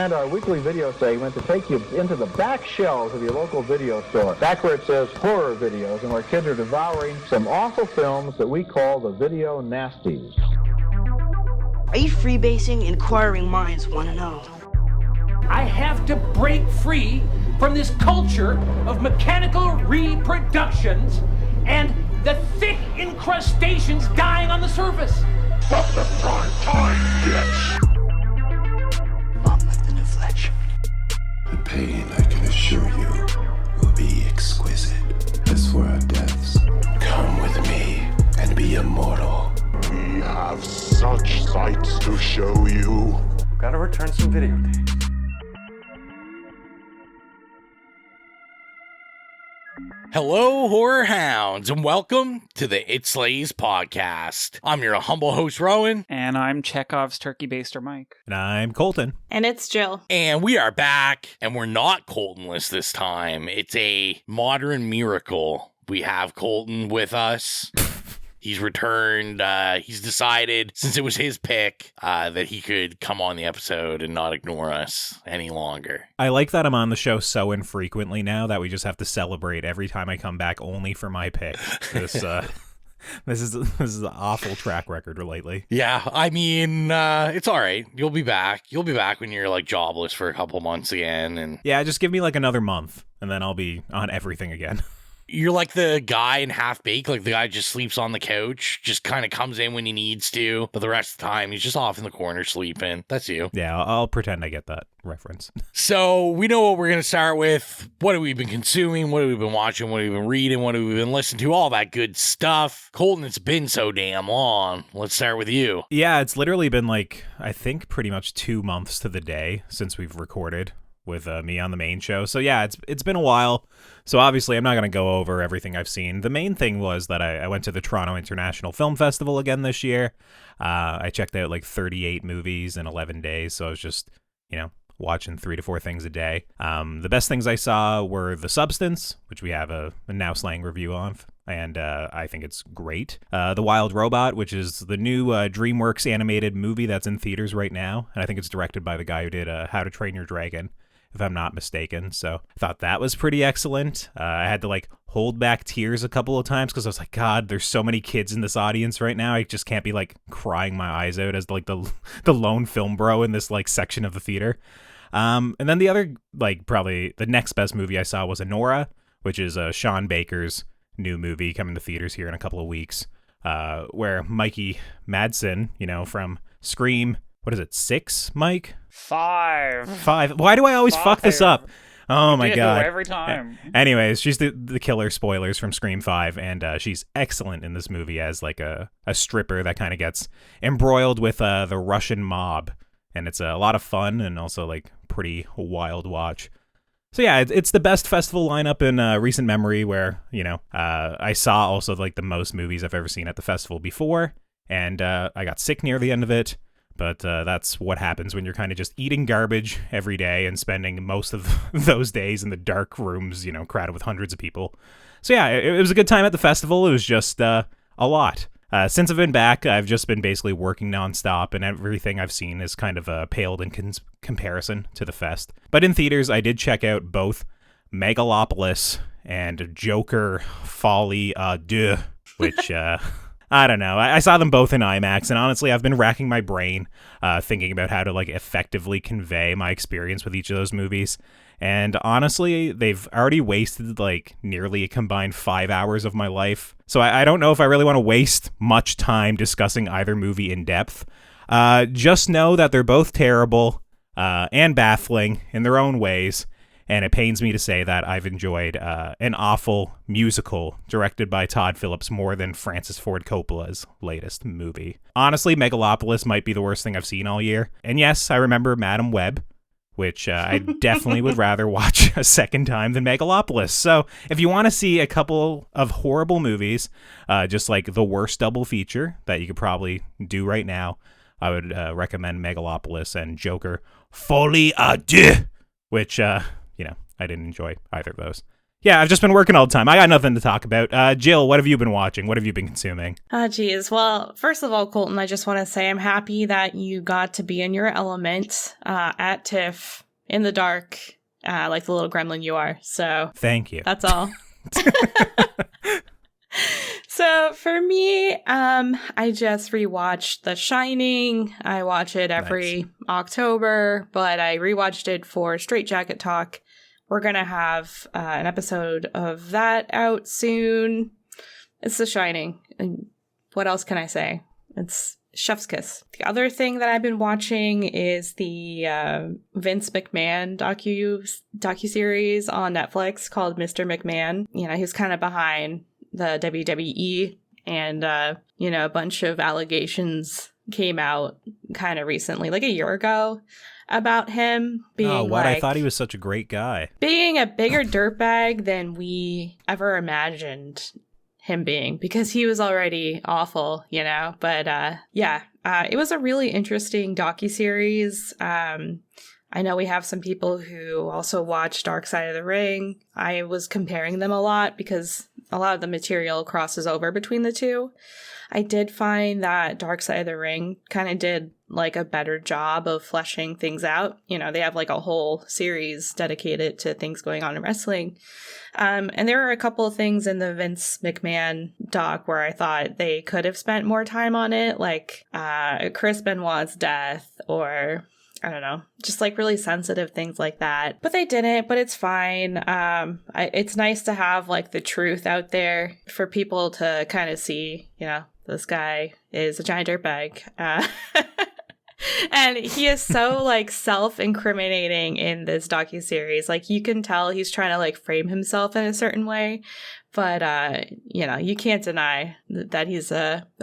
designed our weekly video segment to take you into the back shelves of your local video store, back where it says horror videos, and where kids are devouring some awful films that we call the video nasties. Are you freebasing? Inquiring minds want to know. I have to break free from this culture of mechanical reproductions and the thick incrustations dying on the surface. Fuck the prime time, bitch! On with the new flesh. The pain, I can assure you, will be exquisite. As for our deaths, come with me and be immortal. We have such sights to show you. Gotta return some videotapes. Hello, horror hounds, and welcome to the It Slays podcast. I'm your humble host, Rowan. And I'm Chekhov's Turkey Baster Mike. And I'm Colton. And it's Jill. And we are back, and we're not Coltonless this time. It's a modern miracle. We have Colton with us. He's returned. He's decided, since it was his pick, that he could come on the episode and not ignore us any longer. I like that I'm on the show so infrequently now that we just have to celebrate every time I come back only for my pick. This is an awful track record lately. Yeah, I mean, it's all right. You'll be back. You'll be back when you're like jobless for a couple months again. And yeah, just give me like another month, and then I'll be on everything again. You're like the guy in Half Baked, like the guy just sleeps on the couch, just kind of comes in when he needs to, but the rest of the time he's just off in the corner sleeping. That's you. Yeah, I'll pretend I get that reference. So we know what we're going to start with. What have we been consuming? What have we been watching? What have we been reading? What have we been listening to? All that good stuff. Colton, it's been so damn long. Let's start with you. Yeah, it's literally been like, I think pretty much 2 months to the day since we've recorded with me on the main show. So yeah, it's been a while. So obviously I'm not going to go over everything I've seen. The main thing was that I went to the Toronto International Film Festival again this year. I checked out like 38 movies in 11 days. So I was just, watching 3 to 4 things a day. The best things I saw were The Substance, which we have a Now Slang review of. And I think it's great. The Wild Robot, which is the new DreamWorks animated movie that's in theaters right now. And I think it's directed by the guy who did How to Train Your Dragon, if I'm not mistaken. So I thought that was pretty excellent. I had to like hold back tears a couple of times because I was like, God, there's so many kids in this audience right now. I just can't be like crying my eyes out as like the lone film bro in this like section of the theater. And then the other, like probably the next best movie I saw was Anora, which is Sean Baker's new movie coming to theaters here in a couple of weeks, where Mikey Madsen, from Scream, what is it, 6, Mike? 5. Why do I always fuck this up? Oh my God. Every time. Anyways, she's the killer, spoilers, from Scream 5, and she's excellent in this movie as like a stripper that kind of gets embroiled with the Russian mob, and it's a lot of fun and also like pretty wild watch. So yeah, it's the best festival lineup in recent memory, where, I saw also like the most movies I've ever seen at the festival before, and I got sick near the end of it. But that's what happens when you're kind of just eating garbage every day and spending most of those days in the dark rooms, crowded with hundreds of people. So yeah, it was a good time at the festival. It was just a lot. Since I've been back, I've just been basically working nonstop, and everything I've seen is kind of paled in comparison to the fest. But in theaters, I did check out both Megalopolis and Joker Folie à Deux, which... I don't know. I saw them both in IMAX, and honestly, I've been racking my brain thinking about how to like effectively convey my experience with each of those movies. And honestly, they've already wasted like nearly a combined 5 hours of my life. So I don't know if I really want to waste much time discussing either movie in depth. Just know that they're both terrible and baffling in their own ways. And it pains me to say that I've enjoyed an awful musical directed by Todd Phillips more than Francis Ford Coppola's latest movie. Honestly, Megalopolis might be the worst thing I've seen all year. And yes, I remember Madam Web, which I definitely would rather watch a second time than Megalopolis. So if you want to see a couple of horrible movies, just like the worst double feature that you could probably do right now, I would recommend Megalopolis and Joker Folie à Deux, which... I didn't enjoy either of those. Yeah, I've just been working all the time. I got nothing to talk about. Jill, what have you been watching? What have you been consuming? Geez. Well, first of all, Colton, I just want to say I'm happy that you got to be in your element at TIFF in the dark, like the little gremlin you are. So thank you. That's all. So for me, I just rewatched The Shining. I watch it every October, but I rewatched it for Straight Jacket Talk. We're going to have an episode of that out soon. It's The Shining. And what else can I say? It's chef's kiss. The other thing that I've been watching is the Vince McMahon docuseries on Netflix called Mr. McMahon. You know, he's kind of behind the WWE, and a bunch of allegations came out kind of recently, like a year ago, about him being I thought he was such a great guy. Being a bigger dirtbag than we ever imagined him being, because he was already awful, but it was a really interesting docuseries. I know we have some people who also watch Dark Side of the Ring. I was comparing them a lot because a lot of the material crosses over between the two. I did find that Dark Side of the Ring kind of did like a better job of fleshing things out. They have like a whole series dedicated to things going on in wrestling. And there were a couple of things in the Vince McMahon doc where I thought they could have spent more time on it, like Chris Benoit's death, or I don't know, just like really sensitive things like that. But they didn't, but it's fine. It's nice to have like the truth out there for people to kind of see, this guy is a giant dirtbag. And he is so like self-incriminating in this docuseries. Like you can tell he's trying to like frame himself in a certain way, but you can't deny that he's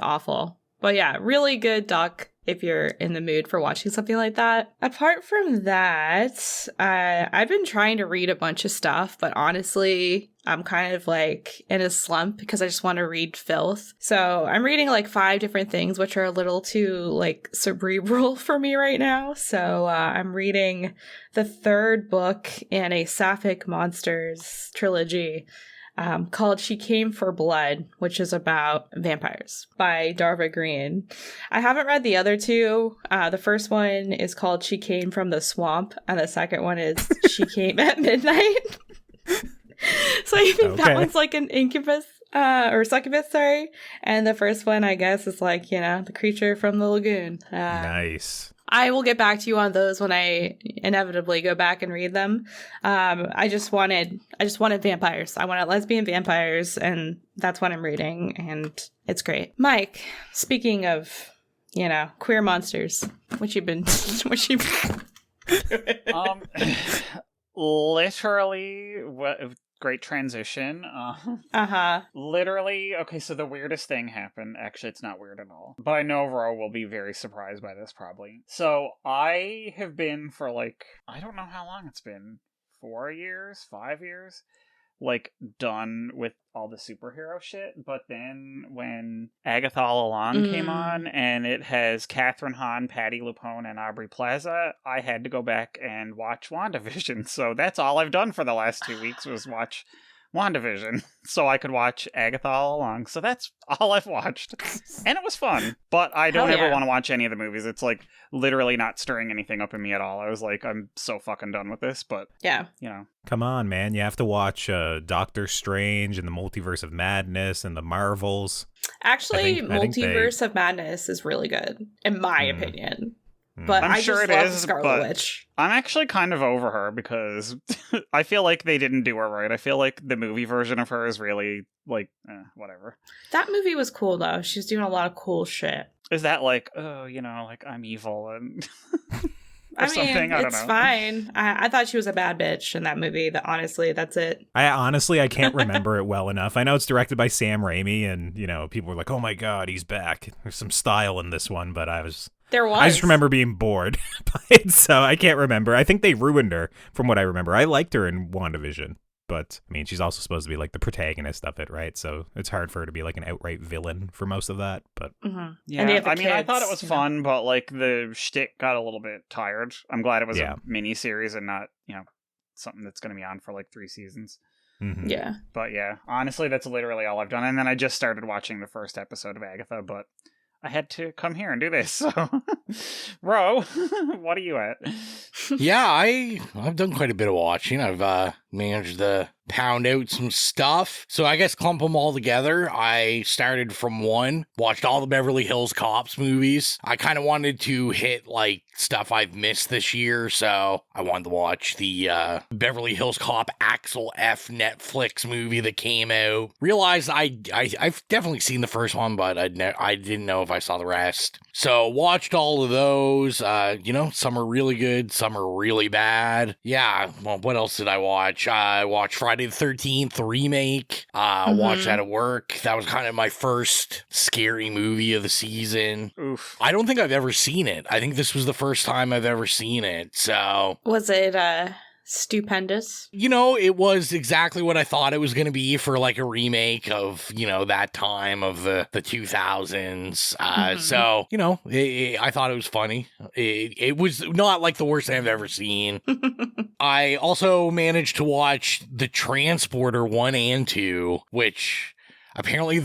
awful. But yeah, really good doc if you're in the mood for watching something like that. Apart from that, I've been trying to read a bunch of stuff, but honestly, I'm kind of like in a slump because I just want to read filth. So I'm reading like 5 different things, which are a little too like cerebral for me right now. So I'm reading the 3rd book in a Sapphic Monsters trilogy called She Came for Blood, which is about vampires by Darva Green. I haven't read the other 2. The first one is called She Came from the Swamp, and the second one is She Came at Midnight. So I think that one's like an incubus, or succubus, sorry. And the first one, I guess, is like, the creature from the lagoon. Nice. I will get back to you on those when I inevitably go back and read them. I just wanted vampires. I wanted lesbian vampires, and that's what I'm reading, and it's great. Mike, speaking of, queer monsters, what you been literally, great transition. Literally, okay, so the weirdest thing happened. Actually, it's not weird at all. But I know Ro will be very surprised by this, probably. So, I have been for, like, I don't know how long it's been. 4 years? 5 years? Like, done with all the superhero shit. But then, when Agatha All Along came on, and it has Catherine Hahn, Patti LuPone, and Aubrey Plaza, I had to go back and watch WandaVision. So that's all I've done for the last 2 weeks was watch WandaVision, so I could watch Agatha All Along. So that's all I've watched. And it was fun. But I don't ever want to watch any of the movies. It's like literally not stirring anything up in me at all. I was like, I'm so fucking done with this. But yeah, Come on, man. You have to watch Doctor Strange and the Multiverse of Madness and the Marvels. Actually, Multiverse of Madness is really good, in my opinion. But I'm sure just it love is, Scarlet Witch. I'm actually kind of over her because I feel like they didn't do her right. I feel like the movie version of her is really, like, whatever. That movie was cool, though. She's doing a lot of cool shit. Is that like, like, I'm evil and... I mean, it's fine. I thought she was a bad bitch in that movie. Honestly, that's it. I can't remember it well enough. I know it's directed by Sam Raimi, and, people were like, oh my god, he's back. There's some style in this one, but I just remember being bored by it, so I can't remember. I think they ruined her, from what I remember. I liked her in WandaVision, but, I mean, she's also supposed to be, like, the protagonist of it, right? So it's hard for her to be, like, an outright villain for most of that, but... Yeah, I mean, I thought it was fun, but, like, the shtick got a little bit tired. I'm glad it was a mini-series and not, something that's going to be on for, like, 3 seasons. Mm-hmm. Yeah. But yeah, honestly, that's literally all I've done. And then I just started watching the first episode of Agatha, but I had to come here and do this. So, Ro, what are you at? Yeah, I've done quite a bit of watching. I've managed to pound out some stuff. So I guess clump them all together. I started from one, watched all the Beverly Hills Cops movies. I kind of wanted to hit like stuff I've missed this year, so I wanted to watch the Beverly Hills Cop Axel F Netflix movie that came out. Realized I've definitely seen the first one, but I didn't know if I saw the rest. So watched all of those. Some are really good, some are really bad. Yeah, well, what else did I watch? I watched Friday the 13th remake. Watched that at work. That was kind of my first scary movie of the season. Oof. I don't think I've ever seen it. I think this was the first time I've ever seen it. So Was it stupendous? It was exactly what I thought it was going to be for like a remake of, that time of the 2000s. So, I thought it was funny. It was not like the worst thing I've ever seen. I also managed to watch The Transporter 1 and 2, which apparently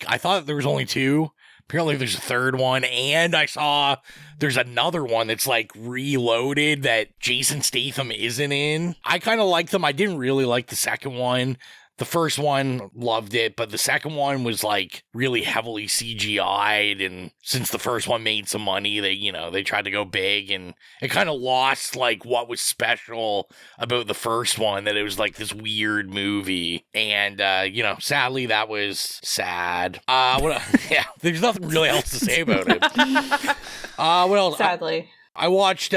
I thought there was only 2. Apparently there's a third one, and I saw there's another one that's like reloaded that Jason Statham isn't in. I kind of liked them. I didn't really like the second one. The first one, loved it, but the second one was like really heavily CGI'd, and since the first one made some money, they tried to go big, and it kind of lost like what was special about the first one, that it was like this weird movie, and sadly that was sad. There's nothing really else to say about it. What else? Sadly. I watched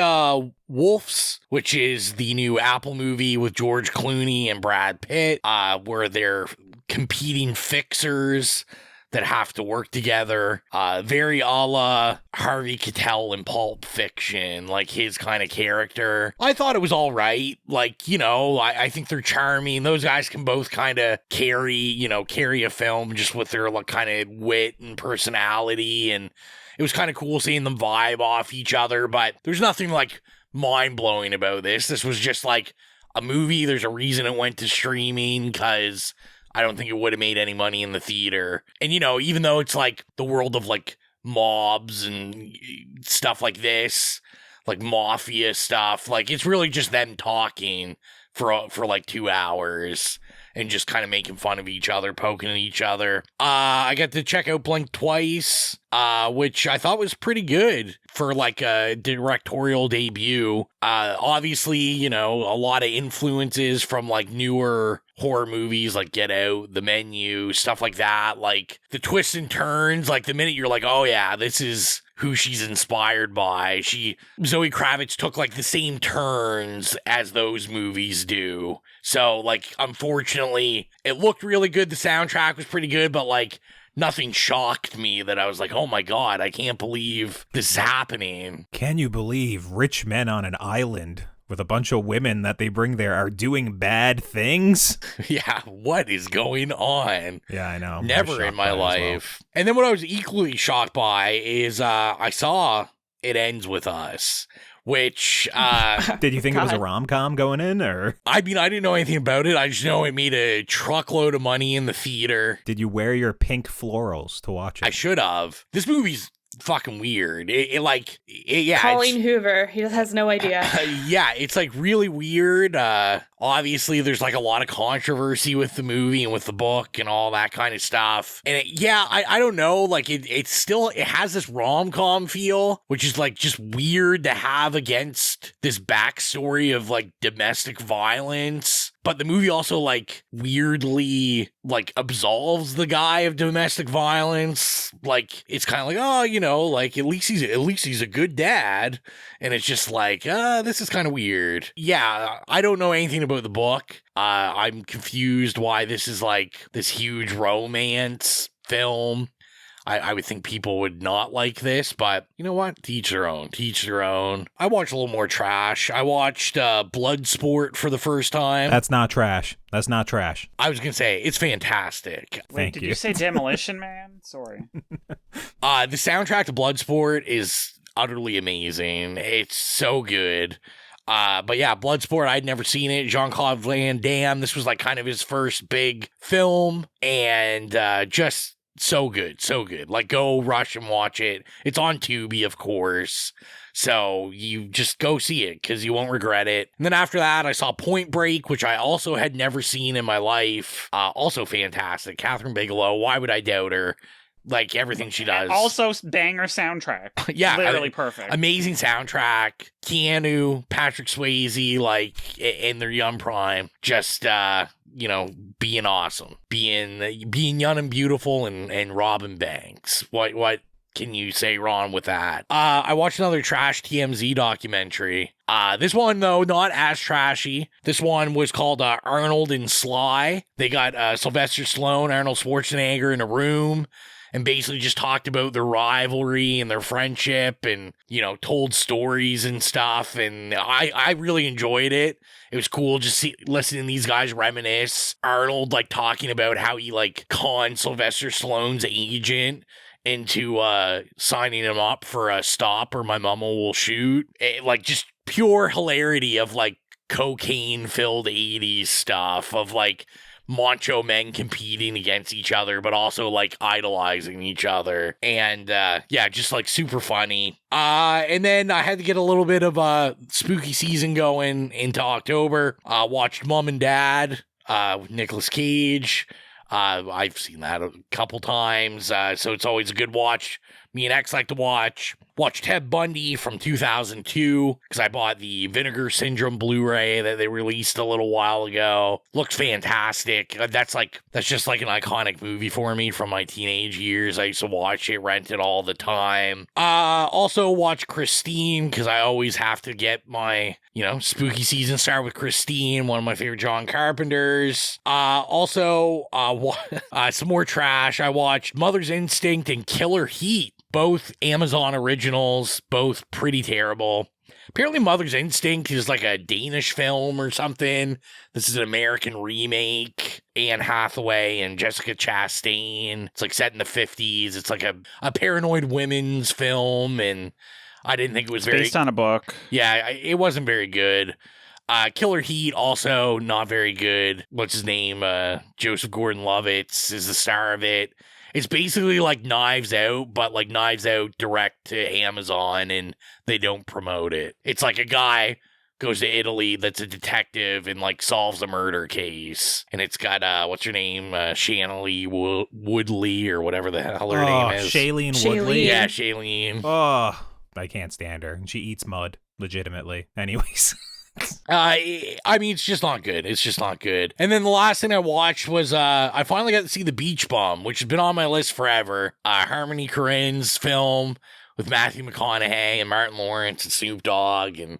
Wolves, which is the new Apple movie with George Clooney and Brad Pitt, where they're competing fixers that have to work together. Very a la Harvey Keitel in Pulp Fiction, like his kind of character. I thought it was all right. Like, I think they're charming. Those guys can both kind of carry a film just with their like kind of wit and personality, and it was kind of cool seeing them vibe off each other, but there's nothing like mind-blowing about this. This was just like a movie. There's a reason it went to streaming, because I don't think it would have made any money in the theater. And, even though it's like the world of like mobs and stuff like this, like mafia stuff, like it's really just them talking for like 2 hours and just kind of making fun of each other, poking at each other. I got to check out Blink twice, which I thought was pretty good for like a directorial debut. Obviously, a lot of influences from like newer horror movies like Get Out, The Menu, stuff like that. Like the twists and turns, like the minute you're like, oh yeah, this is who she's inspired by. Zoe Kravitz took like the same turns as those movies do. So like, unfortunately, it looked really good. The soundtrack was pretty good, but like nothing shocked me that I was like, oh my God, I can't believe this is happening. Can you believe rich men on an island with a bunch of women that they bring there are doing bad things? Yeah, what is going on? Yeah, I know. Never in my life. Well. And then what I was equally shocked by is I saw It Ends With Us, which... Did you think it was a rom-com going in, or...? I mean, I didn't know anything about it. I just know it made a truckload of money in the theater. Did you wear your pink florals to watch it? I should have. This movie's fucking weird. Colleen Hoover, he has no idea. Yeah, it's like really weird. Obviously there's like a lot of controversy with the movie and with the book and all that kind of stuff, and I don't know, like it has this rom-com feel, which is like just weird to have against this backstory of like domestic violence. But the movie also like weirdly like absolves the guy of domestic violence. Like it's kind of like, oh, like at least he's a good dad. And it's just like, this is kind of weird. Yeah, I don't know anything about the book. I'm confused why this is like this huge romance film. I would think people would not like this, but you know what? To each their own. I watched a little more trash. I watched Bloodsport for the first time. That's not trash. I was going to say, it's fantastic. Wait, did you say Demolition Man? Sorry. The soundtrack to Bloodsport is utterly amazing. It's so good. But yeah, Bloodsport, I'd never seen it. Jean-Claude Van Damme, this was like kind of his first big film, and just so good, so good. Like, go rush and watch it. It's on Tubi, of course. So you just go see it because you won't regret it. And then after that, I saw Point Break, which I also had never seen in my life. Also fantastic. Catherine Bigelow, why would I doubt her? Like, everything she does. Also, banger soundtrack. Yeah. Literally perfect. Amazing soundtrack. Keanu, Patrick Swayze, like, in their young prime. Just, being awesome. Being young and beautiful and Robin Banks. What can you say wrong with that? I watched another trash TMZ documentary. This one, though, not as trashy. This one was called Arnold and Sly. They got Sylvester Stallone, Arnold Schwarzenegger in a room and basically just talked about their rivalry and their friendship and, told stories and stuff. And I really enjoyed it. It was cool just listening to these guys reminisce. Arnold, like, talking about how he, like, conned Sylvester Stallone's agent into signing him up for a stop or my mama will shoot. Like, just pure hilarity of, like, cocaine-filled 80s stuff of, like, macho men competing against each other, but also, like, idolizing each other. And, just, like, super funny. And then I had to get a little bit of spooky season going into October. Watched Mom and Dad with Nicolas Cage. I've seen that a couple times, so it's always a good watch. Me and X like to watch. Watched Ted Bundy from 2002, because I bought the Vinegar Syndrome Blu-ray that they released a little while ago. Looks fantastic. That's just like an iconic movie for me from my teenage years. I used to watch it, rent it all the time. Also watch Christine, because I always have to get my, spooky season start with Christine, one of my favorite John Carpenters. Also, some more trash. I watched Mother's Instinct and Killer Heat. Both Amazon originals, both pretty terrible. Apparently Mother's Instinct is like a Danish film or something. This is an American remake. Anne Hathaway and Jessica Chastain. It's like set in the 50s. It's like a paranoid women's film, and I didn't think it was based on a book. Yeah, it wasn't very good. Killer Heat, also not very good. What's his name? Joseph Gordon-Levitt is the star of it. It's basically like Knives Out, but like Knives Out direct to Amazon, and they don't promote it. It's like a guy goes to Italy that's a detective and like solves a murder case. And it's got, what's her name? Shanley Woodley or whatever the hell her name is. Shailene Woodley? Yeah, Shailene. Oh, I can't stand her. And she eats mud, legitimately. Anyways. It's just not good. It's just not good. And then the last thing I watched was, I finally got to see The Beach Bum, which has been on my list forever. Harmony Korine's film with Matthew McConaughey and Martin Lawrence and Snoop Dogg and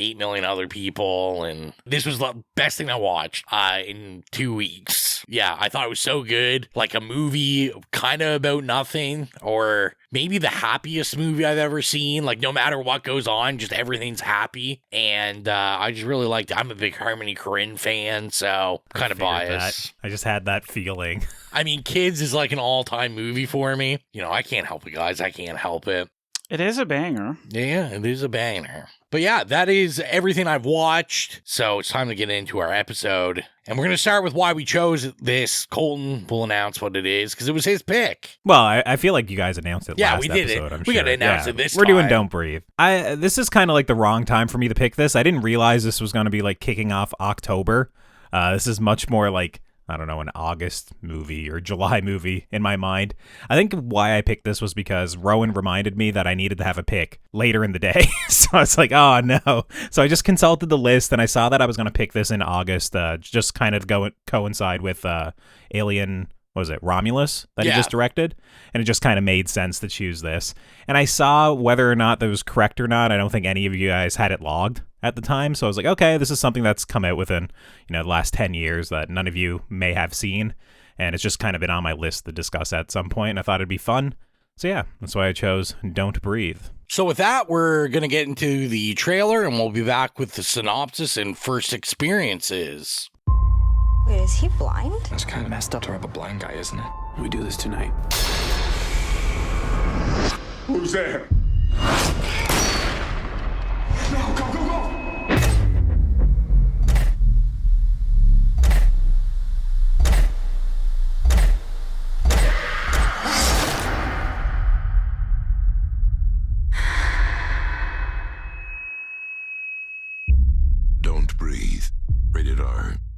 8 million other people, and this was the best thing I watched in 2 weeks. Yeah, I thought it was so good. Like a movie kind of about nothing, or maybe the happiest movie I've ever seen. Like, no matter what goes on, just everything's happy, and I just really liked it. I'm a big Harmony Korine fan, so kind of biased. I just had that feeling. I mean, Kids is like an all-time movie for me. I can't help it, guys. I can't help it. It is a banger. Yeah, it is a banger. But yeah, that is everything I've watched. So it's time to get into our episode. And we're going to start with why we chose this. Colton will announce what it is, because it was his pick. Well, I feel like you guys announced it last episode. Yeah, we did it. We got to announce it this time. We're doing Don't Breathe. This is kind of like the wrong time for me to pick this. I didn't realize this was going to be like kicking off October. This is much more like, I don't know, an August movie or July movie in my mind. I think why I picked this was because Rowan reminded me that I needed to have a pick later in the day. So I was like, oh no. So I just consulted the list and I saw that I was going to pick this in August, just kind of coincide with Alien, what was it, Romulus that he just directed? And it just kind of made sense to choose this. And I saw whether or not that was correct or not. I don't think any of you guys had it logged at the time. So I was like, okay, this is something that's come out within, the last 10 years that none of you may have seen. And it's just kind of been on my list to discuss at some point. And I thought it'd be fun. So yeah, that's why I chose Don't Breathe. So with that, we're going to get into the trailer and we'll be back with the synopsis and first experiences. Wait, is he blind? That's kind of messed up to rub a blind guy, isn't it? We do this tonight. Who's there? No, go, go, go!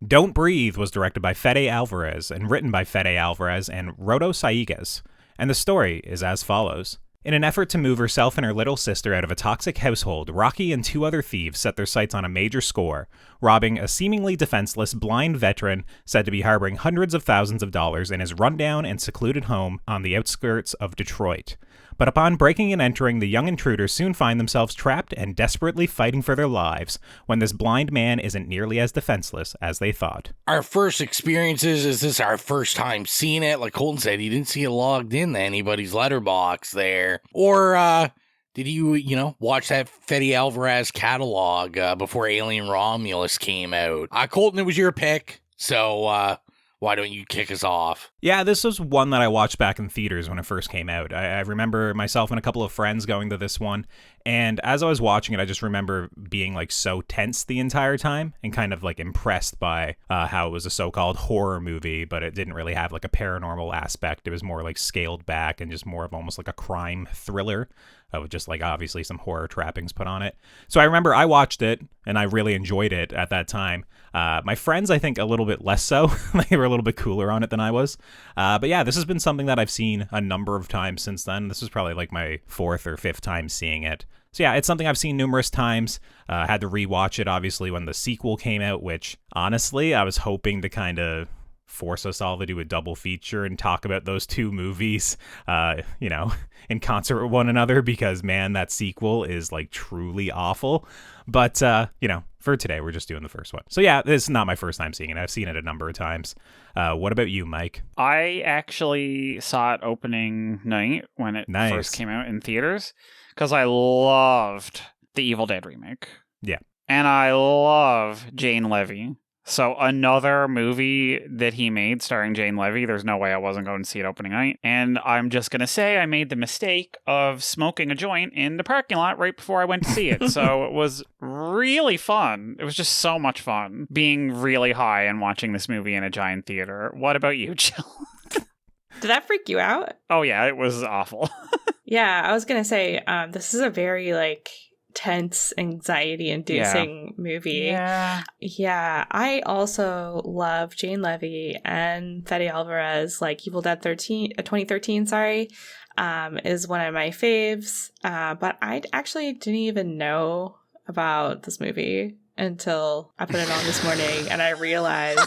Don't Breathe was directed by Fede Alvarez and written by Fede Alvarez and Rodo Saigues, and the story is as follows. In an effort to move herself and her little sister out of a toxic household, Rocky and 2 other thieves set their sights on a major score, robbing a seemingly defenseless blind veteran said to be harboring hundreds of thousands of dollars in his rundown and secluded home on the outskirts of Detroit. But upon breaking and entering, the young intruders soon find themselves trapped and desperately fighting for their lives when this blind man isn't nearly as defenseless as they thought. Our first experiences, is this our first time seeing it? Like Colton said, he didn't see it logged in to anybody's letterbox there. Or, did you watch that Fede Alvarez catalog before Alien Romulus came out? Colton, it was your pick, so why don't you kick us off? Yeah, this was one that I watched back in theaters when it first came out. I remember myself and a couple of friends going to this one, and as I was watching it, I just remember being like so tense the entire time and kind of like impressed by how it was a so-called horror movie, but it didn't really have like a paranormal aspect. It was more like scaled back and just more of almost like a crime thriller. With just like obviously some horror trappings put on it. So I remember I watched it and I really enjoyed it at that time. My friends, I think, a little bit less so. They were a little bit cooler on it than I was. But yeah, this has been something that I've seen a number of times since then. This is probably like my 4th or 5th time seeing it. So yeah, it's something I've seen numerous times. I had to rewatch it, obviously, when the sequel came out, which honestly, I was hoping to kind of force us all to do a double feature and talk about those 2 movies, in concert with one another, because man, that sequel is like truly awful. But, for today, we're just doing the first one. So yeah, this is not my first time seeing it. I've seen it a number of times. What about you, Mike? I actually saw it opening night when it first came out in theaters, because I loved the Evil Dead remake. Yeah. And I love Jane Levy. So another movie that he made starring Jane Levy, there's no way I wasn't going to see it opening night. And I'm just going to say I made the mistake of smoking a joint in the parking lot right before I went to see it. So it was really fun. It was just so much fun being really high and watching this movie in a giant theater. What about you, Jill? Did that freak you out? Oh, yeah, it was awful. Yeah, I was going to say, this is a very, tense, anxiety-inducing movie. Yeah, I also love Jane Levy and Fede Alvarez. Evil Dead 2013, is one of my faves. But I actually didn't even know about this movie until I put it on this morning, and I realized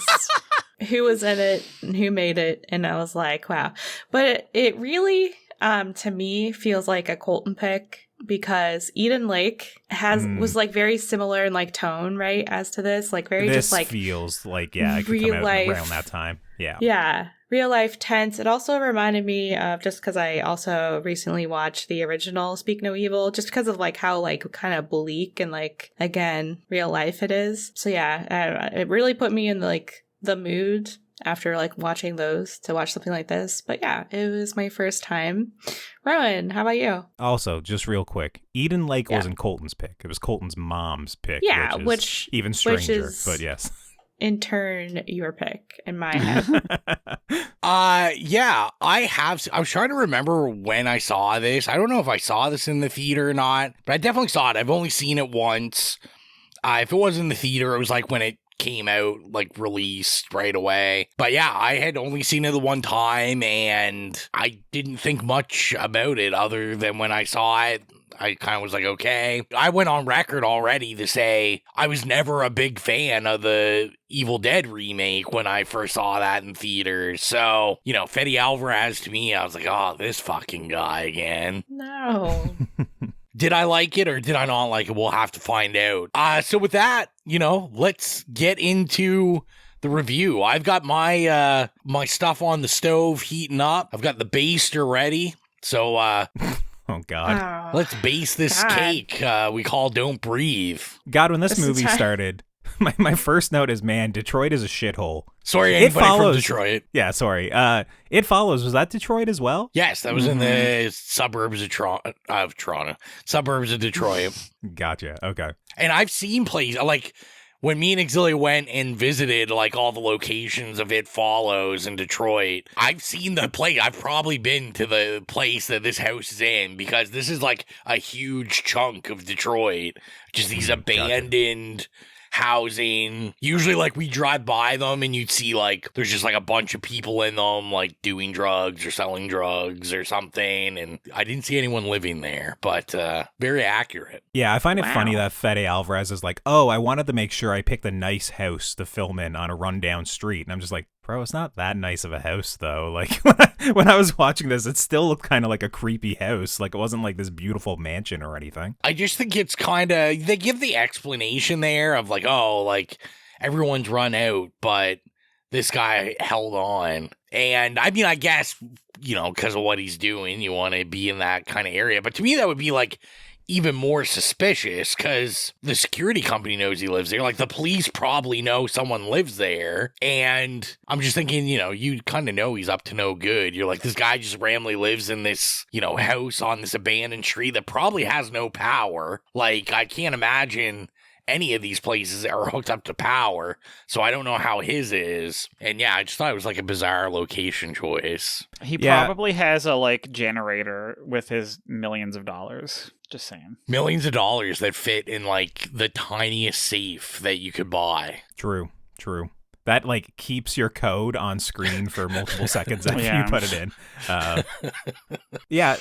who was in it and who made it, and I was like, wow. But it really, to me, feels like a Colton pick, because Eden Lake was very similar in tone, right, as to this, very this just feels like it could come out around that time. Yeah, real life tense. It also reminded me of, just because I also recently watched the original Speak No Evil, just because of how kind of bleak and again real life it is. So yeah, it really put me in the mood after watching those to watch something like this. But yeah, it was my first time. Rowan, how about you? Also, just real quick, Eden Lake wasn't Colton's pick. It was Colton's mom's pick. Yeah, which is even stranger, but yes. In turn, your pick in my head. Yeah, I was trying to remember when I saw this. I don't know if I saw this in the theater or not, but I definitely saw it. I've only seen it once. If it was in the theater, it was when it came out, released right away. But yeah, I had only seen it the one time, and I didn't think much about it other than when I saw it. I kind of was like, okay. I went on record already to say I was never a big fan of the Evil Dead remake when I first saw that in theaters. So, Fede Alvarez, to me, I was like, oh, this fucking guy again. No. Did I like it or did I not like it? We'll have to find out. So with that, let's get into the review. I've got my my stuff on the stove heating up. I've got the baster ready. So oh God. Let's base this cake we call Don't Breathe. God, when this movie started, my first note is, man, Detroit is a shithole. Sorry, anybody from Detroit. Yeah, sorry. It Follows, was that Detroit as well? Yes, that was in the suburbs of Toronto. Suburbs of Detroit. Gotcha, okay. And I've seen places, when me and Exilia went and visited, all the locations of It Follows in Detroit, I've seen the place. I've probably been to the place that this house is in, because this is, a huge chunk of Detroit. Just these abandoned housing. Usually, like, we drive by them and you'd see, like, there's just, like, a bunch of people in them, like, doing drugs or selling drugs or something. And I didn't see anyone living there, but very accurate. Yeah, I find it funny that Fede Alvarez is like, oh, I wanted to make sure I picked a nice house to film in on a rundown street. And I'm just like, bro, it's not that nice of a house, though. Like, when I was watching this, it still looked kind of like a creepy house. Like, it wasn't like this beautiful mansion or anything. I just think it's kind of, they give the explanation there of like, oh, like, everyone's run out, but this guy held on. And I mean, I guess, you know, because of what he's doing, you want to be in that kind of area. But to me, that would be like even more suspicious because the security company knows he lives there. Like, the police probably know someone lives there. And I'm just thinking, you know, you kind of know he's up to no good. You're like, this guy just randomly lives in this, you know, house on this abandoned street that probably has no power. Like, I can't imagine any of these places are hooked up to power, so I don't know how his is. And yeah, I just thought it was like a bizarre location choice. He probably has a like generator with his millions of dollars. Just saying. Millions of dollars that fit in like the tiniest safe that you could buy. True. That like keeps your code on screen for multiple seconds after you put it in. Yeah.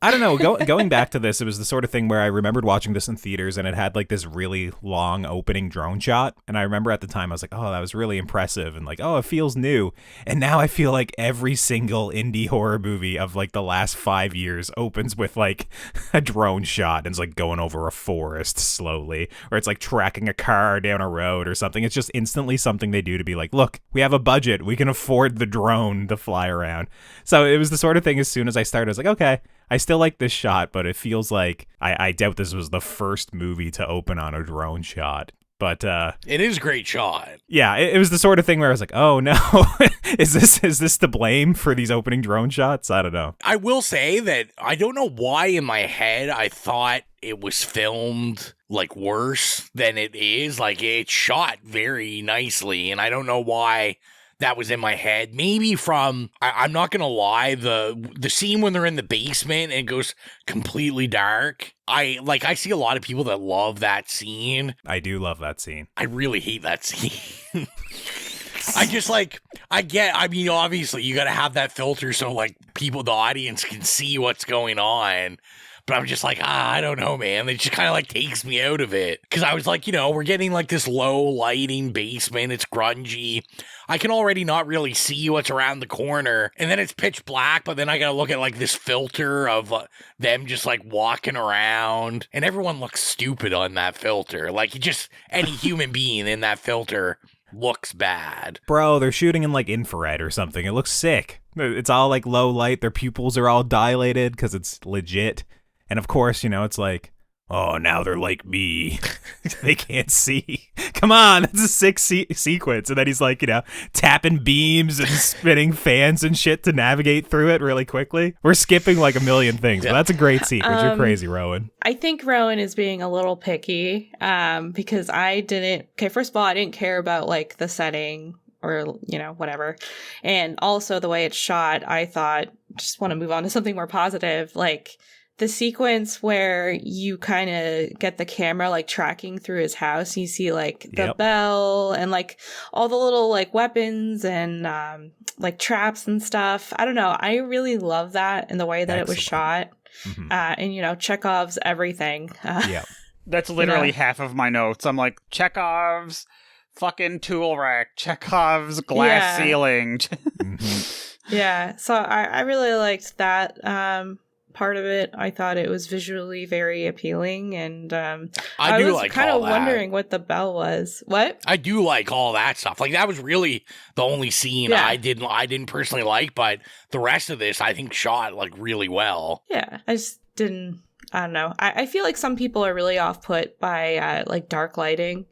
I don't know. Going back to this, it was the sort of thing where I remembered watching this in theaters and it had like this really long opening drone shot. And I remember at the time I was like, oh, that was really impressive. And like, oh, it feels new. And now I feel like every single indie horror movie of like the last 5 years opens with like a drone shot and it's like going over a forest slowly, or it's like tracking a car down a road or something. It's just instantly something they do to be like, look, we have a budget. We can afford the drone to fly around. So it was the sort of thing as soon as I started, I was like, okay, I still like this shot, but it feels like I doubt this was the first movie to open on a drone shot. But it is a great shot. Yeah, it was the sort of thing where I was like, oh no, is this to blame for these opening drone shots? I don't know. I will say that I don't know why in my head I thought it was filmed like worse than it is. Like, it's shot very nicely, and I don't know why that was in my head. Maybe from, I'm not gonna lie, the scene when they're in the basement and it goes completely dark. I see a lot of people that love that scene. I do love that scene. I really hate that scene. I mean, obviously you gotta have that filter so like people, the audience, can see what's going on. But I'm just like, I don't know, man. It just kind of like takes me out of it. Because I was like, you know, we're getting like this low lighting basement. It's grungy. I can already not really see what's around the corner. And then it's pitch black, but then I got to look at like this filter of them just like walking around. And everyone looks stupid on that filter. Like, just any human being in that filter looks bad. Bro, they're shooting in like infrared or something. It looks sick. It's all like low light. Their pupils are all dilated because it's legit. And of course, you know, it's like, oh, now they're like me. They can't see. Come on, that's a sick sequence. And then he's like, you know, tapping beams and spinning fans and shit to navigate through it really quickly. We're skipping like a million things, but that's a great sequence. You're crazy, Rowan. I think Rowan is being a little picky because first of all, I didn't care about like the setting or, you know, whatever. And also the way it's shot, I thought, just want to move on to something more positive. Like, the sequence where you kind of get the camera like tracking through his house, you see like the bell and like all the little like weapons and like traps and stuff. I don't know. I really love that and the way that it was shot. Mm-hmm. And, you know, Chekhov's everything. Yeah. That's literally half of my notes. I'm like, Chekhov's fucking tool rack, Chekhov's glass ceiling. Mm-hmm. Yeah. So I really liked that. Part of it, I thought it was visually very appealing, and I was kind of wondering what the bell was. What? I do like all that stuff. Like, that was really the only scene I didn't personally like, but the rest of this I think shot like really well. Yeah, I just didn't. I don't know. I feel like some people are really off put by like dark lighting.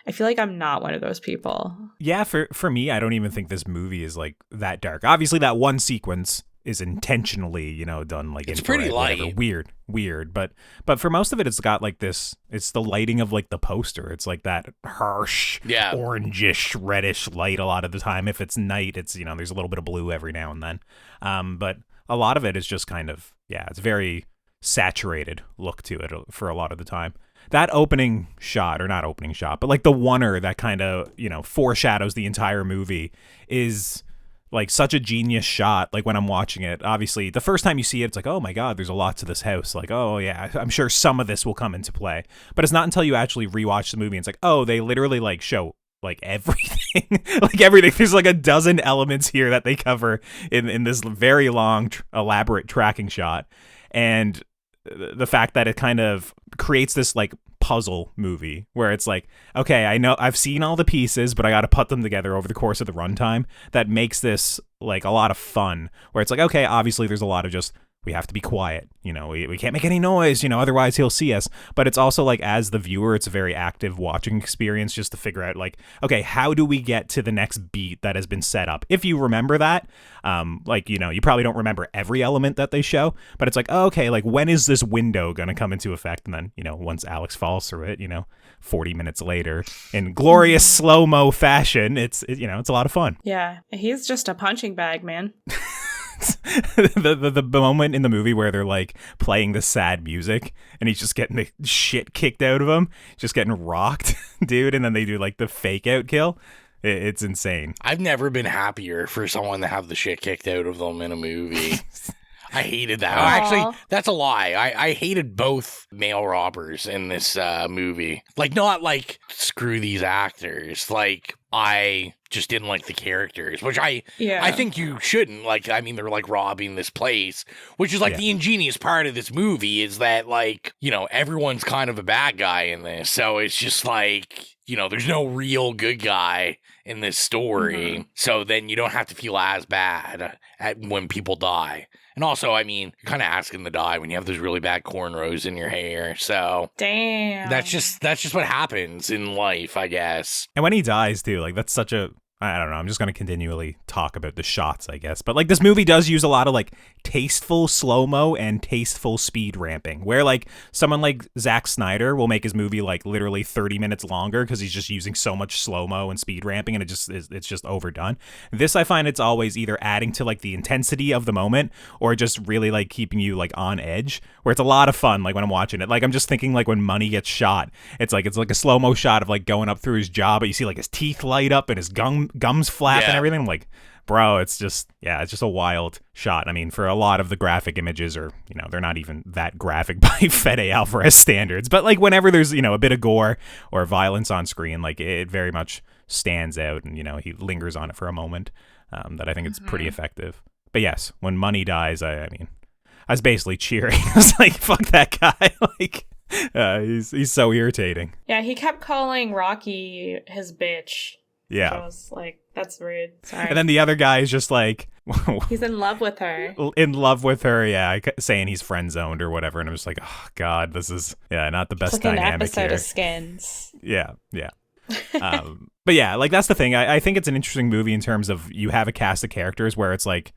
I feel like I'm not one of those people. Yeah, for me, I don't even think this movie is like that dark. Obviously, that one sequence is intentionally, you know, done like it's pretty light, whatever. weird, but for most of it, it's got like this. It's the lighting of like the poster. It's like that harsh, orangish, reddish light a lot of the time. If it's night, it's, you know, there's a little bit of blue every now and then. But a lot of it is just kind of it's very saturated look to it for a lot of the time. that opening shot, or not opening shot, but like the oneer that kind of, you know, foreshadows the entire movie is like such a genius shot. Like when I'm watching it, obviously the first time you see it, it's like, oh my God, there's a lot to this house. Like, oh yeah, I'm sure some of this will come into play. But it's not until you actually rewatch the movie and it's like, oh, they literally like show like everything, like everything. There's like a dozen elements here that they cover in this very long, elaborate tracking shot. And the fact that it kind of creates this like puzzle movie where it's like, okay, I know I've seen all the pieces, but I got to put them together over the course of the runtime. That makes this like a lot of fun, where it's like, okay, obviously there's a lot of just, we have to be quiet, you know, we can't make any noise, you know, otherwise he'll see us. But it's also like, as the viewer, it's a very active watching experience just to figure out like, okay, how do we get to the next beat that has been set up? If you remember that, like, you know, you probably don't remember every element that they show, but it's like, oh, okay, like when is this window going to come into effect? And then, you know, once Alex falls through it, you know, 40 minutes later in glorious slow-mo fashion, you know, it's a lot of fun. Yeah, he's just a punching bag, man. the moment in the movie where they're like playing the sad music and he's just getting the shit kicked out of him, just getting rocked, dude, and then they do like the fake out kill. It's insane. I've never been happier for someone to have the shit kicked out of them in a movie. I hated that. Actually, that's a lie. I hated both male robbers in this movie. Like, not like, screw these actors. Like, I just didn't like the characters, which I think you shouldn't. Like, I mean, they're like robbing this place, which is like the ingenious part of this movie is that, like, you know, everyone's kind of a bad guy in this. So it's just like, you know, there's no real good guy in this story. Mm-hmm. So then you don't have to feel as bad when people die. And also, I mean, you're kind of asking to die when you have those really bad cornrows in your hair. So damn, that's just what happens in life, I guess. And when he dies too, like that's such a, I don't know, I'm just going to continually talk about the shots, I guess. But like this movie does use a lot of like tasteful slow-mo and tasteful speed ramping, where like someone like Zack Snyder will make his movie like literally 30 minutes longer because he's just using so much slow-mo and speed ramping, and it's just overdone. This, I find, it's always either adding to like the intensity of the moment or just really like keeping you like on edge, where it's a lot of fun. Like when I'm watching it, like I'm just thinking like when Money gets shot, it's like a slow-mo shot of like going up through his jaw, but you see like his teeth light up and his gums flap and everything. I'm like, bro, it's just a wild shot. I mean, for a lot of the graphic images are, you know, they're not even that graphic by Fede Alvarez standards, but like whenever there's, you know, a bit of gore or violence on screen, like it very much stands out, and, you know, he lingers on it for a moment, that I think it's pretty effective. But yes, when Money dies, I mean, I was basically cheering. I was like, fuck that guy. Like, he's so irritating. Yeah, he kept calling Rocky his bitch. Yeah. So I was like, that's rude. Sorry. And then the other guy is just like... he's in love with her. In love with her, yeah. Saying he's friend-zoned or whatever. And I'm just like, oh, God, this is, not the best dynamic here. It's like an episode of Skins. Yeah. But yeah, like that's the thing. I think it's an interesting movie in terms of you have a cast of characters where it's like,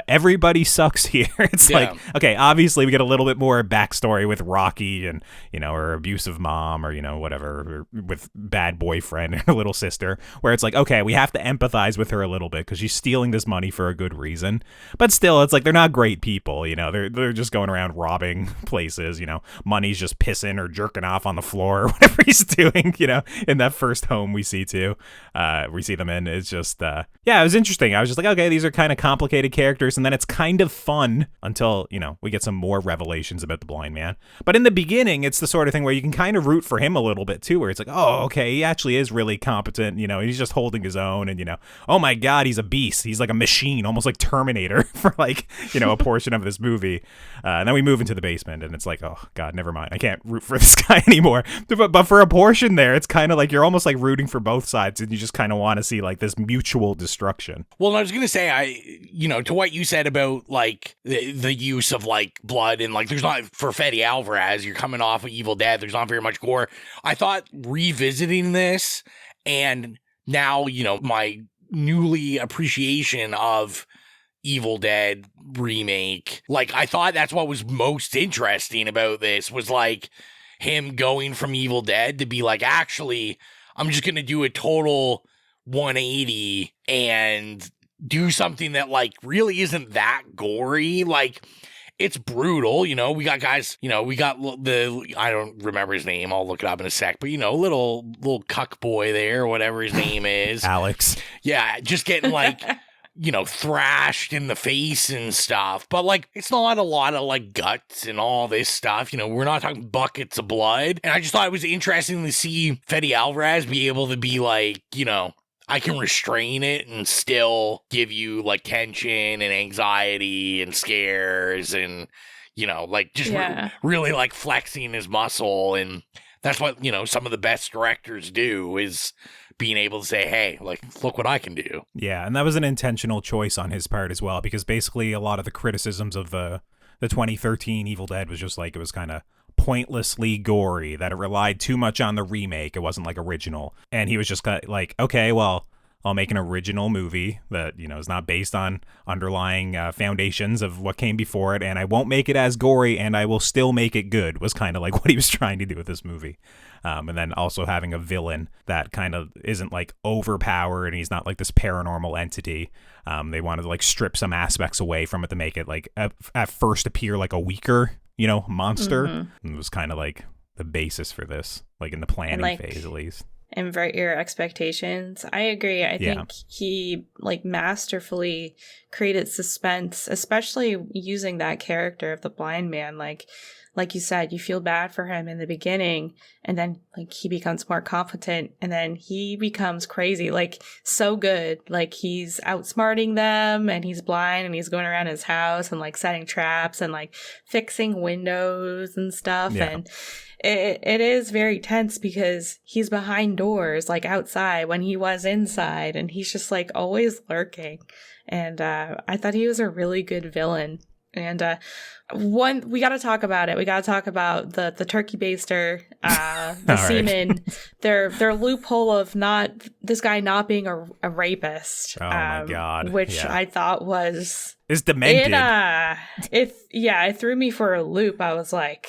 everybody sucks here. It's like, okay, obviously we get a little bit more backstory with Rocky and, you know, her abusive mom or, you know, whatever, or with bad boyfriend and her little sister, where it's like, okay, we have to empathize with her a little bit because she's stealing this money for a good reason. But still, it's like, they're not great people, you know, they're just going around robbing places, you know, Money's just pissing or jerking off on the floor or whatever he's doing, you know, in that first home we see them in. It's just, it was interesting. I was just like, okay, these are kind of complicated characters. And then it's kind of fun until, you know, we get some more revelations about the blind man. But in the beginning, it's the sort of thing where you can kind of root for him a little bit too, where it's like, oh, okay, he actually is really competent, you know, he's just holding his own, and, you know, oh my God, he's a beast. He's like a machine, almost like Terminator for like, you know, a portion of this movie. And then we move into the basement and it's like, oh God, never mind. I can't root for this guy anymore. But for a portion there, it's kind of like you're almost like rooting for both sides, and you just kind of want to see like this mutual destruction. Well, I was going to say, to what you said about like the use of like blood, and like there's not, for Fede Alvarez, you're coming off of Evil Dead, there's not very much gore. I thought revisiting this, and now, you know, my newly appreciation of Evil Dead remake, like I thought that's what was most interesting about this, was like him going from Evil Dead to be like, actually, I'm just gonna do a total 180 and do something that like really isn't that gory. Like, it's brutal. You know, we got guys, you know, we got I don't remember his name. I'll look it up in a sec, but you know, little cuck boy there, whatever his name is. Alex. Yeah. Just getting like, you know, thrashed in the face and stuff. But like, it's not a lot of like guts and all this stuff. You know, we're not talking buckets of blood. And I just thought it was interesting to see Fede Alvarez be able to be like, you know, I can restrain it and still give you like tension and anxiety and scares and, you know, like just really like flexing his muscle. And that's what, you know, some of the best directors do is being able to say, hey, like, look what I can do. Yeah, and that was an intentional choice on his part as well, because basically a lot of the criticisms of the 2013 Evil Dead was just like, it was kind of pointlessly gory, that it relied too much on the remake. It wasn't like original. And he was just like, okay, well, I'll make an original movie that, you know, is not based on underlying foundations of what came before it, and I won't make it as gory, and I will still make it good, was kind of like what he was trying to do with this movie. And then also having a villain that kind of isn't like overpowered, and he's not like this paranormal entity. They wanted to like strip some aspects away from it to make it like at first appear like a weaker, you know, monster. And it was kind of like the basis for this, like in the planning phase at least. Invert your expectations. I agree. I think he like masterfully created suspense, especially using that character of the blind man. Like you said, you feel bad for him in the beginning, and then like he becomes more competent, and then he becomes crazy, like so good. Like he's outsmarting them, and he's blind, and he's going around his house and like setting traps and like fixing windows and stuff. And it is very tense because he's behind doors, like outside when he was inside, and he's just like always lurking. And I thought he was a really good villain. And we got to talk about it. We got to talk about the turkey baster, the semen, their loophole of this guy not being a rapist. Oh my God! Which I thought is demented. It threw me for a loop. I was like,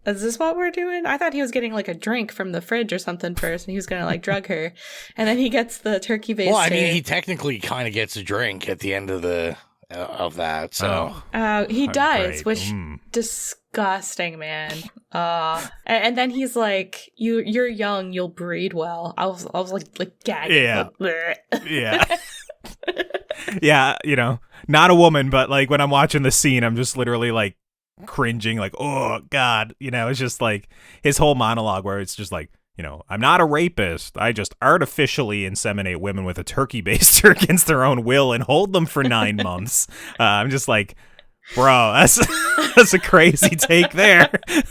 is this what we're doing? I thought he was getting like a drink from the fridge or something first, and he was gonna like drug her, and then he gets the turkey baster. Well, I mean, he technically kind of gets a drink at the end of that. So he does, which disgusting, man. And then he's like, "You're young, you'll breed well." I was like gagging. Yeah. Yeah, you know, not a woman, but like when I'm watching the scene, I'm just literally like cringing, like, oh God, you know. It's just like his whole monologue where it's just like, you know, I'm not a rapist. I just artificially inseminate women with a turkey baster against their own will and hold them for 9 months. I'm just like, bro, that's a crazy take there,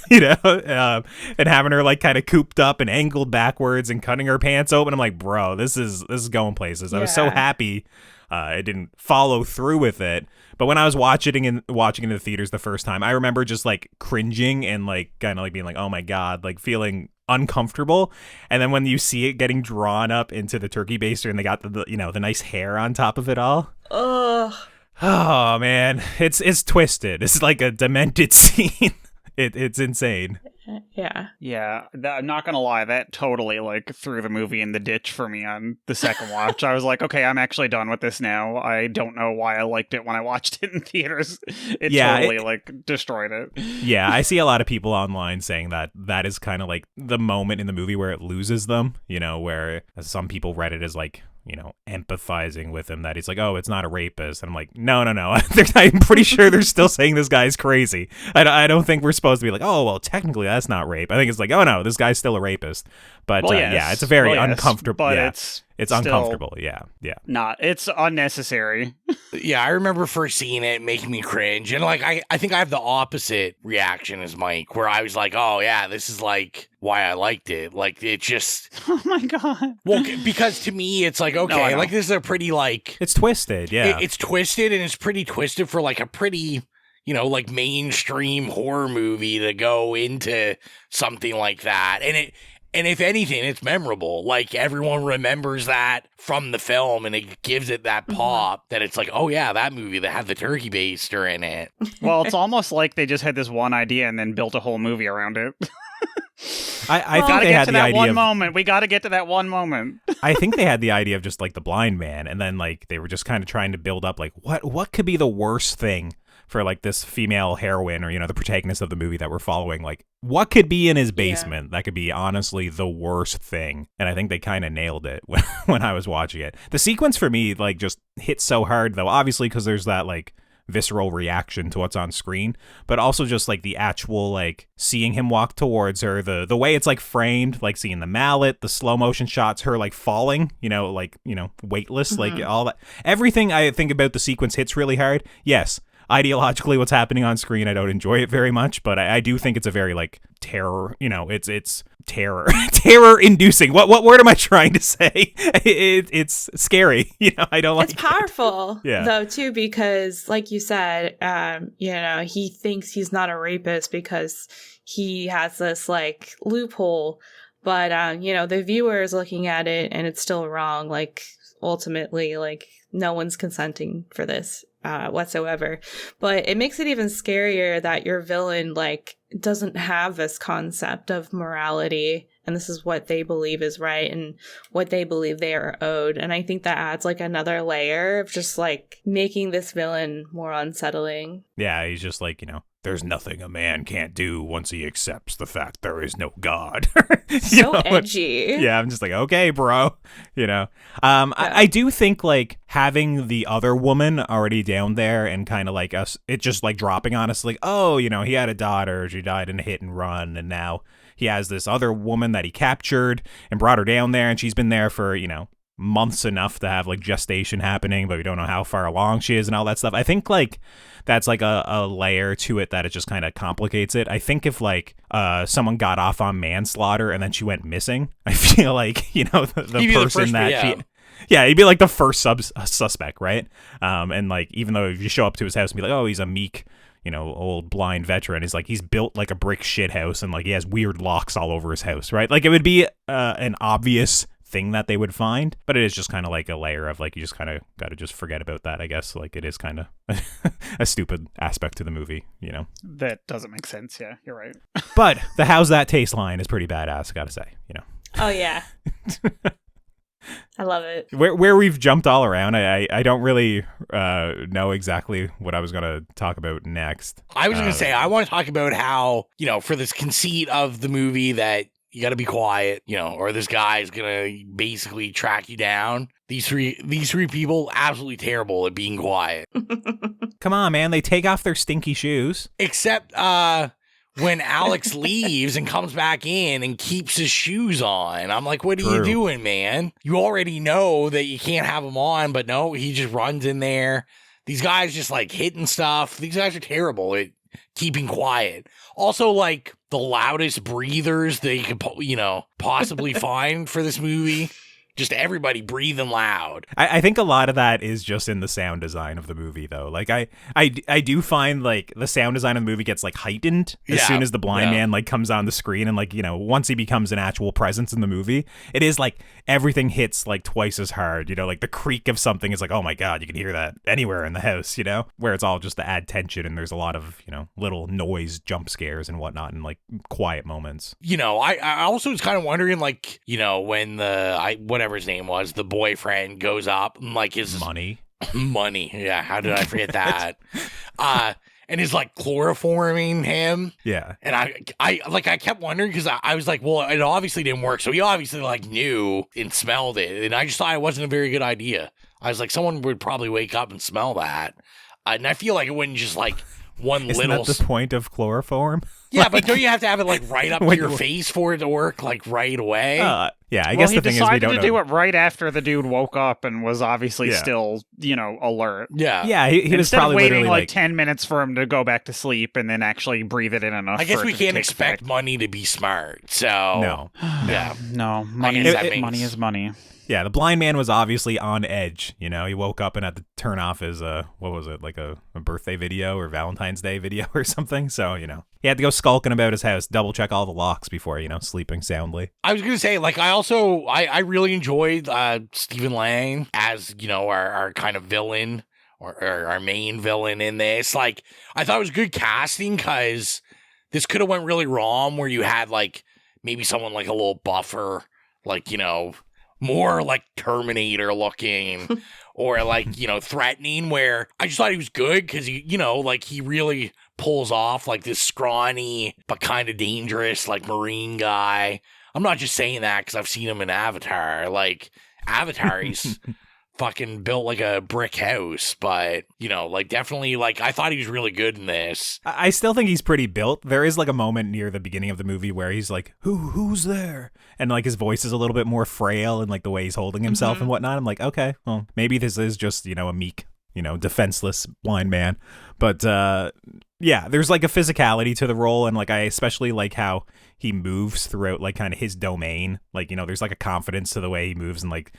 you know, and having her like kind of cooped up and angled backwards and cutting her pants open. I'm like, bro, this is going places. I was so happy it didn't follow through with it. But when I was watching in the theaters the first time, I remember just like cringing and like kind of like being like, oh my God, like feeling uncomfortable. And then when you see it getting drawn up into the turkey baster and they got the you know, the nice hair on top of it all. Oh man, it's twisted. It's like a demented scene. It's insane. Yeah, I'm not gonna lie, that totally like threw the movie in the ditch for me on the second watch. I was like, okay, I'm actually done with this now. I don't know why I liked it when I watched it in theaters. It totally like destroyed it. Yeah, I see a lot of people online saying that is kind of like the moment in the movie where it loses them, you know, where some people read it as like, you know, empathizing with him, that he's like, oh, it's not a rapist. And I'm like, no. I'm pretty sure they're still saying this guy's crazy. I don't think we're supposed to be like, oh, well, technically that's not rape. I think it's like, oh no, this guy's still a rapist. But yeah, it's a very uncomfortable. But yeah, it's uncomfortable. Yeah. It's unnecessary. Yeah, I remember first seeing it making me cringe. And like, I think I have the opposite reaction as Mike, where I was like, oh yeah, this is like why I liked it. Like, it just... Oh my God. Well, because to me, it's like, okay, like this is a pretty like... It's twisted, yeah. It's twisted, and it's pretty twisted for like a pretty... you know, like mainstream horror movie to go into something like that. And if anything, it's memorable. Like, everyone remembers that from the film, and it gives it that pop that it's like, oh yeah, that movie that had the turkey baster in it. Well, it's almost like they just had this one idea and then built a whole movie around it. I think they had the idea moment. We got to get to that one moment. I think they had the idea of just like the blind man, and then like they were just kind of trying to build up like what could be the worst thing for like this female heroine or, the protagonist of the movie that we're following. Like, what could be in his basement? That could be honestly the worst thing. And I think they kind of nailed it when I was watching it. The sequence for me, like, just hit so hard, though, obviously, because there's that, like, visceral reaction to what's on screen, but also just like the actual, like, seeing him walk towards her, the way it's like framed, like seeing the mallet, the slow motion shots, her like falling, weightless, like all that, everything I think about the sequence hits really hard. Yes, ideologically what's happening on screen, I don't enjoy it very much, but I do think it's a very, like, terror, it's terror terror inducing. What word am I trying to say? It's scary. I don't like it's powerful Yeah. though too, because like you said, he thinks he's not a rapist because he has this like loophole, but the viewer is looking at it and it's still wrong. Like, ultimately, like, no one's consenting for this whatsoever. But it makes it even scarier that your villain, like, doesn't have this concept of morality, and this is what they believe is right and what they believe they are owed. And I think that adds like another layer of just like making this villain more unsettling. Yeah, he's just like, there's nothing a man can't do once he accepts the fact there is no God. Edgy. Yeah, I'm just like, okay, bro. I do think like having the other woman already down there and kind of like us, it just like dropping on us, like, oh, he had a daughter, she died in a hit and run, and now he has this other woman that he captured and brought her down there, and she's been there for, months enough to have like gestation happening, but we don't know how far along she is and all that stuff. I think like that's like a layer to it that it just kind of complicates it. I think if like someone got off on manslaughter and then she went missing, I feel like, the person he'd be like the first suspect, right? And like, even though if you show up to his house and be like, oh, he's a meek, old blind veteran, is like, he's built like a brick shit house and like he has weird locks all over his house, right? Like, it would be an obvious thing that they would find, but it is just kind of like a layer of like, you just kind of got to just forget about that, I guess. Like, it is kind of a stupid aspect to the movie, That doesn't make sense. Yeah, you're right. But the how's that taste line is pretty badass, I gotta say, Oh yeah. I love it. Where we've jumped all around, I don't really know exactly what I was going to talk about next. I was going to say, I want to talk about how, for this conceit of the movie that you got to be quiet, or this guy's going to basically track you down. These three people, absolutely terrible at being quiet. Come on, man. They take off their stinky shoes. Except when Alex leaves and comes back in and keeps his shoes on. I'm like, what are you doing, man? You already know that you can't have them on, but no, he just runs in there. These guys just like hitting stuff. These guys are terrible at keeping quiet. Also, like, the loudest breathers that you could, possibly find for this movie. Just everybody breathing loud. I think a lot of that is just in the sound design of the movie, though. Like, I do find, like, the sound design of the movie gets, like, heightened as soon as the blind man, like, comes on the screen. And, like, once he becomes an actual presence in the movie, it is, like, everything hits, like, twice as hard. Like, the creak of something is like, oh, my God, you can hear that anywhere in the house, Where it's all just to add tension, and there's a lot of, little noise jump scares and whatnot, and, like, quiet moments. I also was kind of wondering, like, when whatever his name was, the boyfriend goes up and like his money. Yeah, how did I forget that? And is like chloroforming him. Yeah. And I kept wondering, because I was like, well, it obviously didn't work, so he obviously like knew and smelled it, and I just thought it wasn't a very good idea. I was like, someone would probably wake up and smell that, and I feel like it wouldn't just like one Isn't little. That the point of chloroform? Yeah, but don't you have to have it like right up to your face for it to work like right away? Yeah, I guess the thing is we don't know. He decided to do it right after the dude woke up and was obviously still, alert. Yeah. Yeah, he was probably waiting like 10 minutes for him to go back to sleep and then actually breathe it in enough. I guess we can't expect money to be smart. So no. Yeah. No, money is money. Yeah, the blind man was obviously on edge. He woke up and had to turn off his, what was it, like a birthday video or Valentine's Day video or something. So, he had to go skulking about his house, double check all the locks before, sleeping soundly. I was going to say, like, I really enjoyed Stephen Lang as, our kind of villain or our main villain in this. Like, I thought it was good casting, because this could have went really wrong where you had, like, maybe someone like a little buffer, like, more like Terminator looking, or like, threatening, where I just thought he was good because he really pulls off like this scrawny but kind of dangerous like Marine guy. I'm not just saying that because I've seen him in Avatar. Like, Avatar, he's fucking built like a brick house, but definitely, like, I thought he was really good in this. I still think he's pretty built. There is like a moment near the beginning of the movie where he's like, who's there? And like his voice is a little bit more frail and like the way he's holding himself and whatnot. I'm like, okay, well, maybe this is just, a meek, defenseless blind man. But yeah, there's like a physicality to the role, and like I especially like how he moves throughout like kind of his domain. Like, there's like a confidence to the way he moves, and like,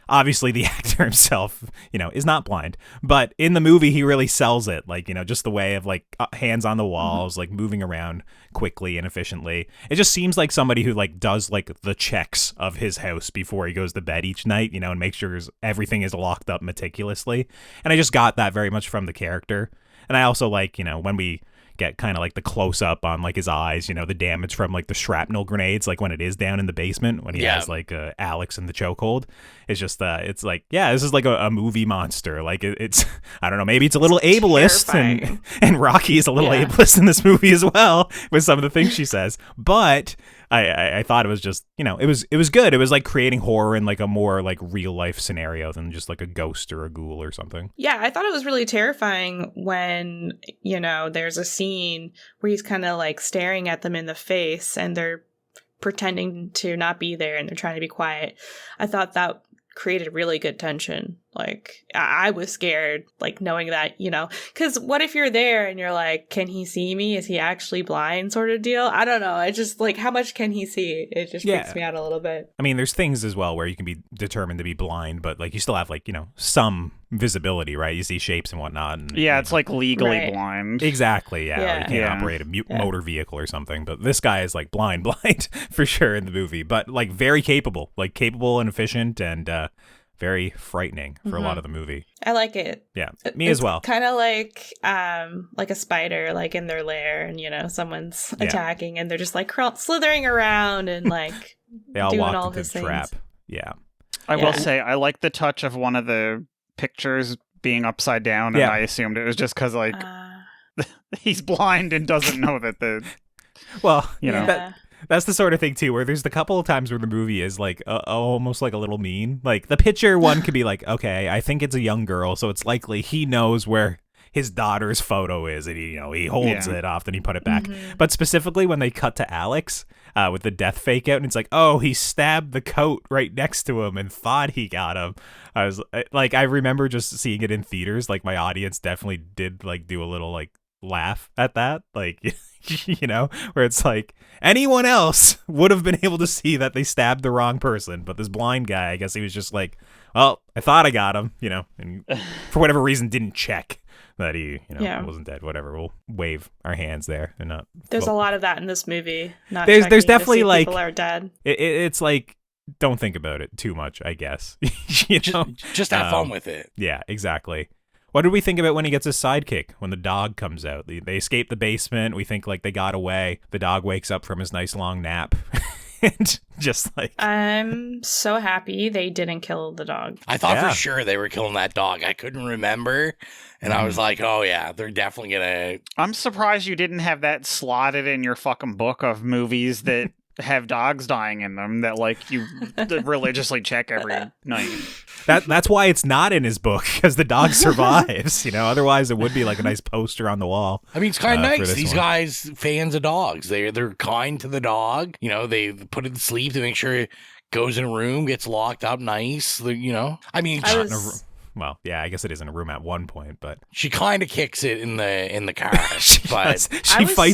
obviously the actor himself, is not blind, but in the movie he really sells it. Like, just the way of like hands on the walls, like moving around quickly and efficiently. It just seems like somebody who like does like the checks of his house before he goes to bed each night, and makes sure everything is locked up meticulously. And I just got that very much from the character. And I also like, when we get kind of like the close up on like his eyes, the damage from like the shrapnel grenades, like when it is down in the basement when he has like Alex in the chokehold. It's just it's like, yeah, this is like a movie monster. Like it's I don't know, maybe it's a little ableist, and Rocky is a little ableist in this movie as well with some of the things she says, but I thought it was just, it was good. It was like creating horror in like a more like real life scenario than just like a ghost or a ghoul or something. Yeah, I thought it was really terrifying when, there's a scene where he's kind of like staring at them in the face and they're pretending to not be there and they're trying to be quiet. I thought that created really good tension. Like, I was scared, like, knowing that, because what if you're there and you're like, can he see me? Is he actually blind, sort of deal? I don't know. I just, like, how much can he see? It just freaks me out a little bit. I mean, there's things as well where you can be determined to be blind, but, like, you still have, like, some visibility, right? You see shapes and whatnot. And, it's like legally blind. Exactly, yeah. Or you can't operate a motor vehicle or something, but this guy is, like, blind for sure in the movie, but, like, very capable and efficient and, very frightening for a lot of the movie. I like it. Yeah, me as well. Kind of like a spider, like in their lair, and someone's attacking, and they're just like slithering around and like they all doing walk all into his the things. trap. Yeah, I will say I like the touch of one of the pictures being upside down, and I assumed it was just because like he's blind and doesn't know that the That's the sort of thing, too, where there's the couple of times where the movie is, like, almost, like, a little mean. Like, the picture one could be like, okay, I think it's a young girl, so it's likely he knows where his daughter's photo is, and he holds it off, then he put it back. But specifically when they cut to Alex with the death fake out, and it's like, oh, he stabbed the coat right next to him and thought he got him. I was, like, I remember just seeing it in theaters. Like, my audience definitely did, like, do a little, like, laugh at that. Like... where it's like anyone else would have been able to see that they stabbed the wrong person, but this blind guy, I guess he was just like, well, I thought I got him, and for whatever reason didn't check that he, wasn't dead. Whatever, we'll wave our hands there and not. There's a lot of that in this movie. Not there's definitely like people are dead. It's like, don't think about it too much, I guess. Just have fun with it. Yeah, exactly. What did we think about when he gets his sidekick, when the dog comes out? They escape the basement. We think, like, they got away. The dog wakes up from his nice long nap. And just, like... I'm so happy they didn't kill the dog. I thought for sure they were killing that dog. I couldn't remember. And I was like, oh, yeah, they're definitely gonna... I'm surprised you didn't have that slotted in your fucking book of movies that... have dogs dying in them that like you religiously check every night. That's why it's not in his book, because the dog survives. Otherwise it would be like a nice poster on the wall. I mean, it's kind of nice. These guys fans of dogs. They're kind to the dog. They put it to sleep to make sure it goes in a room, gets locked up nice. I mean, well, yeah, I guess it is in a room at one point, but she kind of kicks it in the car. She fights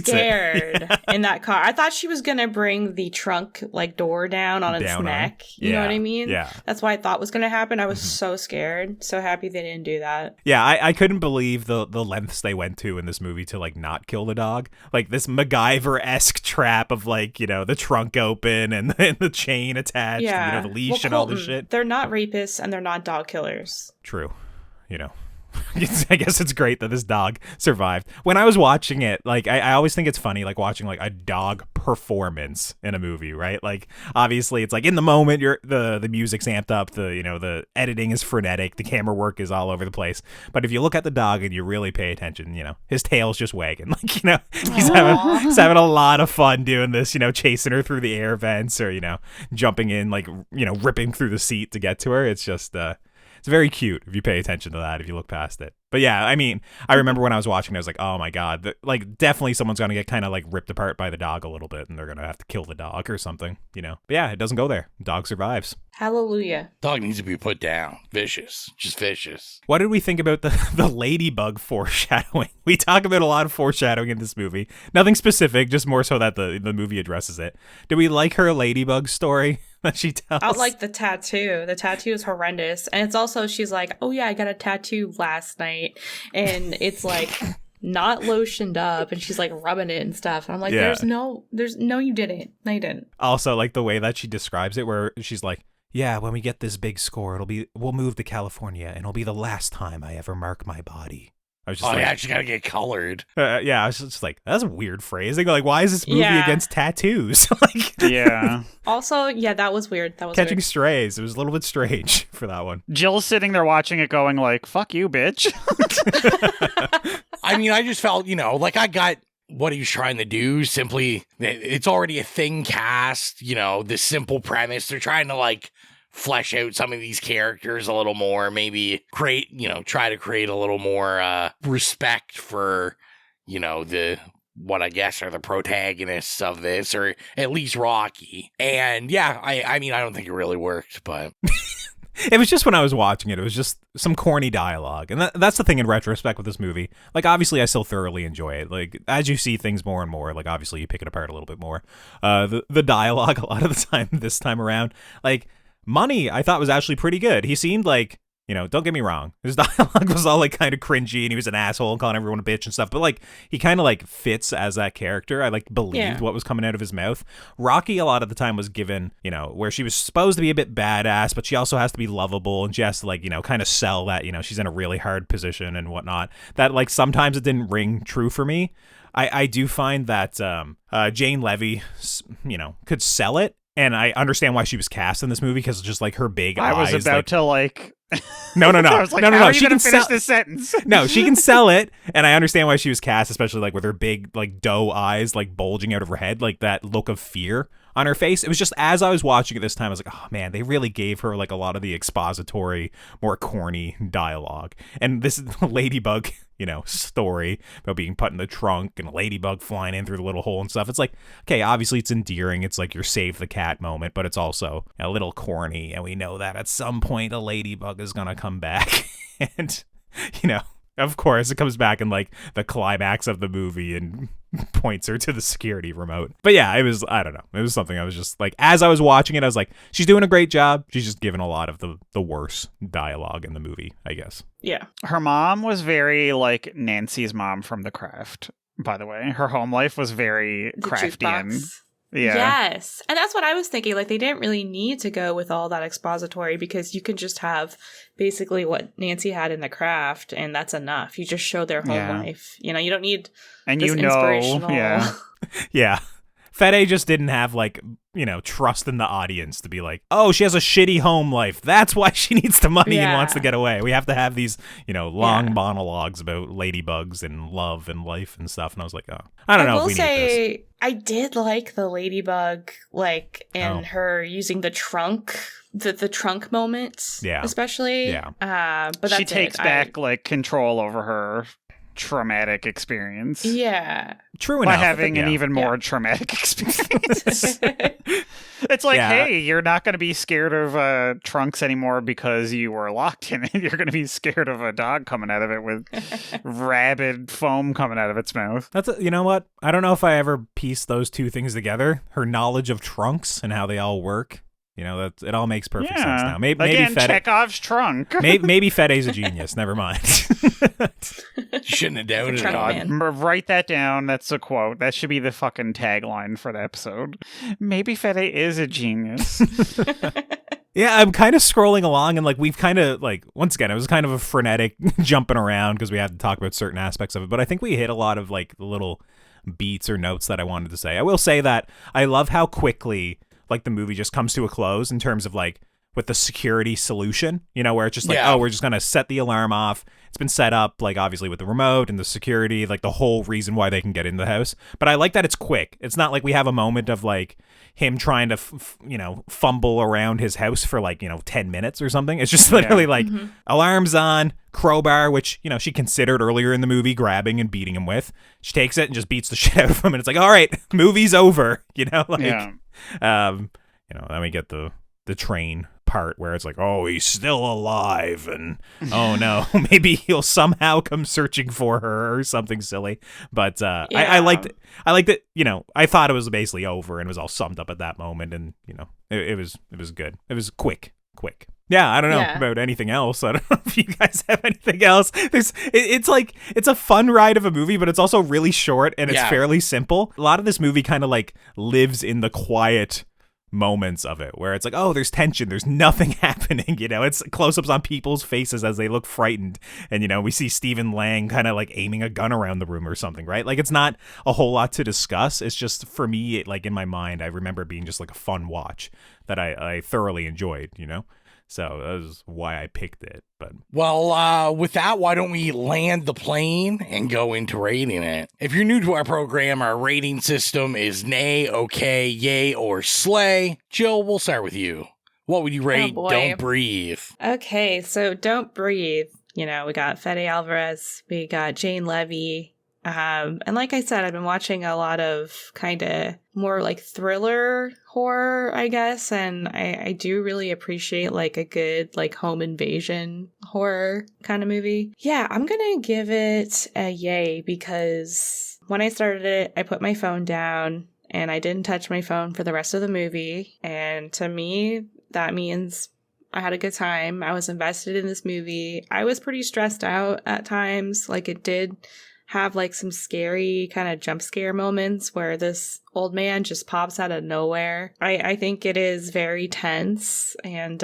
scared in that car. I thought she was gonna bring the trunk like door down on its neck. You know what I mean? Yeah. That's what I thought was gonna happen. I was so scared. So happy they didn't do that. Yeah, I couldn't believe the lengths they went to in this movie to like not kill the dog. Like this MacGyver-esque trap of like, the trunk open and the chain attached, the leash and all this shit. They're not rapists and they're not dog killers. True. I guess it's great that this dog survived. When I was watching it, like I always think it's funny, like watching like a dog performance in a movie, right? Like obviously it's like in the moment the music's amped up, the editing is frenetic, the camera work is all over the place. But if you look at the dog and you really pay attention, his tail's just wagging. Like, he's having a lot of fun doing this, chasing her through the air vents or, jumping in, like, ripping through the seat to get to her. It's just it's very cute if you pay attention to that, if you look past it. But yeah, I mean, I remember when I was watching, I was like, oh my God, like definitely someone's going to get kind of like ripped apart by the dog a little bit and they're going to have to kill the dog or something, But yeah, it doesn't go there. The dog survives. Hallelujah. Dog needs to be put down. Vicious. Just vicious. What did we think about the ladybug foreshadowing? We talk about a lot of foreshadowing in this movie. Nothing specific, just more so that the movie addresses it. Do we like her ladybug story that she tells? I like the tattoo. The tattoo is horrendous. And it's also, she's like, oh yeah, I got a tattoo last night. And it's like not lotioned up and she's like rubbing it and stuff. And I'm like, Yeah. no, you didn't. No, you didn't. Also, like the way that she describes it, where she's like, yeah, when we get this big score, we'll move to California and it'll be the last time I ever mark my body. I was just yeah, she gotta get colored. Yeah, I was just like, that's a weird phrase. Like, why is this movie against tattoos? Like, yeah. Also, yeah, that was weird. That was Catching weird. Strays. It was a little bit strange for that one. Jill's sitting there watching it going like, fuck you, bitch. I mean, I just felt, like I got what he was trying to do. Simply, it's already a thing cast, this simple premise. They're trying to like flesh out some of these characters a little more, maybe try to create a little more respect for, what I guess are the protagonists of this, or at least Rocky. And yeah, I mean, I don't think it really worked, but it was just when I was watching it was just some corny dialogue. And that's the thing in retrospect with this movie. Like, obviously, I still thoroughly enjoy it. Like, as you see things more and more, like, obviously, you pick it apart a little bit more. The dialogue, a lot of the time, this time around, like, Money, I thought was actually pretty good. He seemed like, don't get me wrong, his dialogue was all like kind of cringy and he was an asshole and calling everyone a bitch and stuff, but like he kind of like fits as that character. I like believed what was coming out of his mouth. Rocky a lot of the time was given, where she was supposed to be a bit badass, but she also has to be lovable and she has to like, kind of sell that, she's in a really hard position and whatnot. That like sometimes it didn't ring true for me. I do find that Jane Levy, could sell it. And I understand why she was cast in this movie because just like her big eyes. I was about to like. No. I was like, no. How are you She gonna can finish sell this sentence. No, she can sell it, and I understand why she was cast, especially like with her big like doe eyes like bulging out of her head, like that look of fear on her face. It was just as I was watching it this time, I was like, oh man, they really gave her like a lot of the expository, more corny dialogue, and this ladybug. Story about being put in the trunk and a ladybug flying in through the little hole and stuff. It's like, okay, obviously it's endearing. It's like your save the cat moment, but it's also a little corny. And we know that at some point a ladybug is going to come back. And, of course it comes back in like the climax of the movie and points her to the security remote. But yeah, I don't know. It was something I was just like, as I was watching it, I was like, she's doing a great job. She's just given a lot of the worst dialogue in the movie, I guess. Yeah. Her mom was very like Nancy's mom from The Craft, by the way. Her home life was very Craftian. Yeah. Yes. And that's what I was thinking. Like, they didn't really need to go with all that expository because you can just have basically what Nancy had in The Craft, and that's enough. You just show their home life. You don't need this inspirational... Yeah. Fede just didn't have, like, trust in the audience to be like, oh, she has a shitty home life. That's why she needs the money and wants to get away. We have to have these, long monologues about ladybugs and love and life and stuff. And I was like, oh, I don't know if we need this. I did like the ladybug, like, and her using the trunk, the trunk moments, especially. Yeah. But that's she takes back, like, control over her traumatic experience. Yeah. True enough. By having an even more traumatic experience. It's like, hey, you're not going to be scared of trunks anymore because you were locked in it. You're going to be scared of a dog coming out of it with rabid foam coming out of its mouth. You know what? I don't know if I ever pieced those two things together. Her knowledge of trunks and how they all work. It all makes perfect sense now. Maybe Again, Fede, Chekhov's trunk. maybe Fede's a genius. Never mind. Shouldn't have doubted it. Write that down. That's a quote. That should be the fucking tagline for the episode. Maybe Fede is a genius. Yeah, I'm kind of scrolling along, and like we've kind of like once again, it was kind of a frenetic jumping around because we had to talk about certain aspects of it. But I think we hit a lot of like the little beats or notes that I wanted to say. I will say that I love how quickly like the movie just comes to a close in terms of like with the security solution, you know, where it's just like, oh, we're just gonna set the alarm off. It's been set up like obviously with the remote and the security, like the whole reason why they can get in the house. But I like that it's quick. It's not like we have a moment of like him trying to fumble around his house for like 10 minutes or something. It's just literally like alarms on, crowbar, which she considered earlier in the movie grabbing and beating him with. She takes it and just beats the shit out of him, and it's like, all right, movie's over. Then we get the train part where it's like, oh, he's still alive, and oh no, maybe he'll somehow come searching for her or something silly. But I liked it. I thought it was basically over and was all summed up at that moment, and it was good. It was quick. Yeah, I don't know about anything else. I don't know if you guys have anything else. It's a fun ride of a movie, but it's also really short and it's fairly simple. A lot of this movie kind of like lives in the quiet moments of it where it's like, oh, there's tension, there's nothing happening, it's close-ups on people's faces as they look frightened, and we see Stephen Lang kind of like aiming a gun around the room or something, right? Like it's not a whole lot to discuss. It's just for me, like in my mind, I remember it being just like a fun watch that I thoroughly enjoyed, so that was why I picked it. But with that, why don't we land the plane and go into rating it? If you're new to our program, our rating system is nay, okay, yay, or slay. Jill, we'll start with you. What would you rate Don't Breathe? Okay, so Don't Breathe. We got Fede Alvarez, we got Jane Levy. And like I said, I've been watching a lot of kind of more like thriller horror, I guess. And I do really appreciate like a good like home invasion horror kind of movie. Yeah, I'm going to give it a yay because when I started it, I put my phone down and I didn't touch my phone for the rest of the movie. And to me, that means I had a good time. I was invested in this movie. I was pretty stressed out at times. Like it did have like some scary kind of jump scare moments where this old man just pops out of nowhere. I think it is very tense and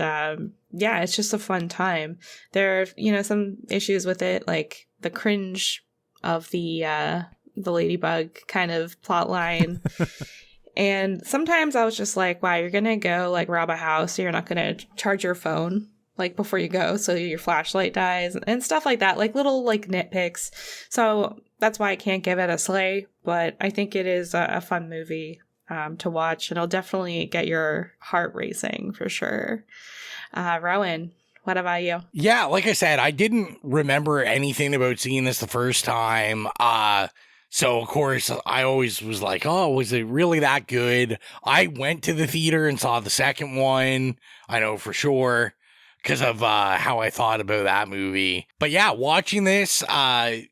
it's just a fun time. There are, some issues with it, like the cringe of the ladybug kind of plot line. And sometimes I was just like, wow, you're gonna go like rob a house, so you're not gonna charge your phone like before you go, so your flashlight dies and stuff like that, like little like nitpicks. So that's why I can't give it a slay, but I think it is a fun movie to watch, and it'll definitely get your heart racing for sure. Rowan, what about you? Yeah, like I said, I didn't remember anything about seeing this the first time. So, of course, I always was like, oh, was it really that good? I went to the theater and saw the second one, I know for sure, because of how I thought about that movie. But yeah, watching this, most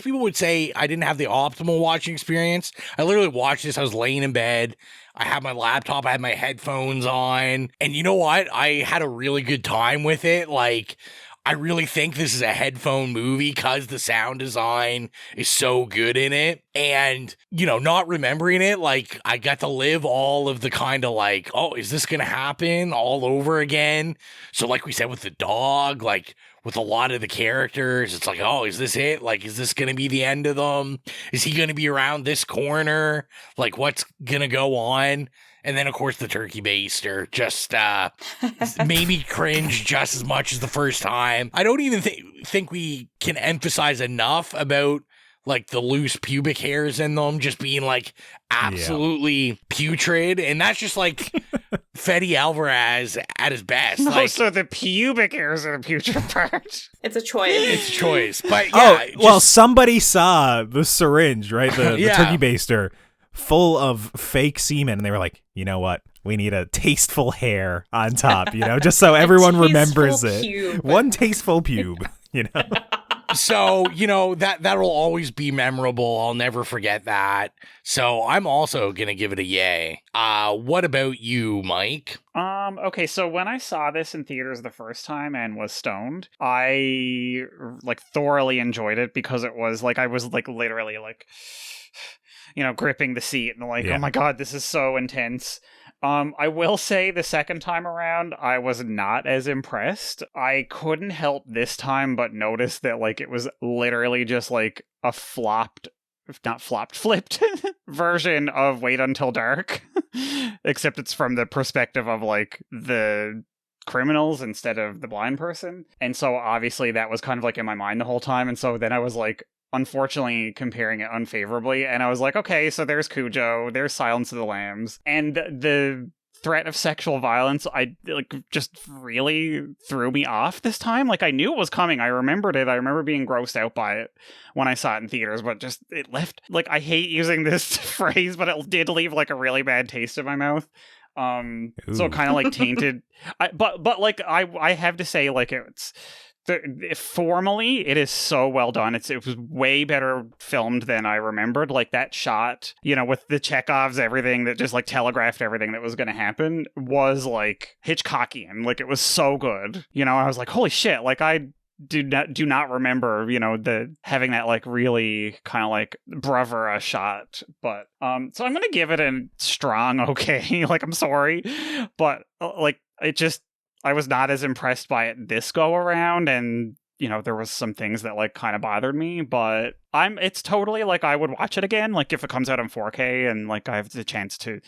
people would say I didn't have the optimal watching experience. I literally watched this, I was laying in bed, I had my laptop, I had my headphones on, and you know what? I had a really good time with it. Like, I really think this is a headphone movie because the sound design is so good in it. And, not remembering it, like, I got to live all of the kind of like, oh, is this going to happen all over again? So like we said with the dog, like with a lot of the characters, it's like, oh, is this it? Like, is this going to be the end of them? Is he going to be around this corner? Like, what's going to go on? And then, of course, the turkey baster just made me cringe just as much as the first time. I don't even think we can emphasize enough about, like, the loose pubic hairs in them just being, like, absolutely putrid. And that's just, like, Fede Alvarez at his best. No, so the pubic hairs are the putrid part. It's a choice. It's a choice. But, yeah. Somebody saw the syringe, right? The turkey baster full of fake semen, and they were like, you know what? We need a tasteful hair on top, just so everyone remembers it. Pube. One tasteful pube, So, that'll always be memorable. I'll never forget that. So I'm also going to give it a yay. What about you, Mike? Okay, so when I saw this in theaters the first time and was stoned, I like thoroughly enjoyed it because it was like, I was like literally like, gripping the seat and like, oh my God, this is so intense. I will say the second time around, I was not as impressed. I couldn't help this time but notice that, like, it was literally just, like, a flipped version of Wait Until Dark. Except it's from the perspective of, like, the criminals instead of the blind person. And so obviously that was kind of like in my mind the whole time. And so then I was like, unfortunately comparing it unfavorably. And I was like, okay, so there's Cujo, there's Silence of the Lambs. And the threat of sexual violence, I like just really threw me off this time. Like I knew it was coming. I remembered it. I remember being grossed out by it when I saw it in theaters, but just it left, like, I hate using this phrase, but it did leave like a really bad taste in my mouth. So it kind of like tainted. But like I have to say, like, formally it is so well done. It was way better filmed than I remembered. Like that shot, you know, with the Chekhovs, everything that just like telegraphed everything that was going to happen was like Hitchcockian. Like it was so good. You know, I was like, holy shit! Like I do not remember, you know, the having that like really kind of like bravura shot. But so I'm gonna give it a strong okay. Like I'm sorry, but like it just, I was not as impressed by it this go around, and you know there was some things that like kind of bothered me, but it's totally like I would watch it again. Like if it comes out in 4K and like I have the chance to,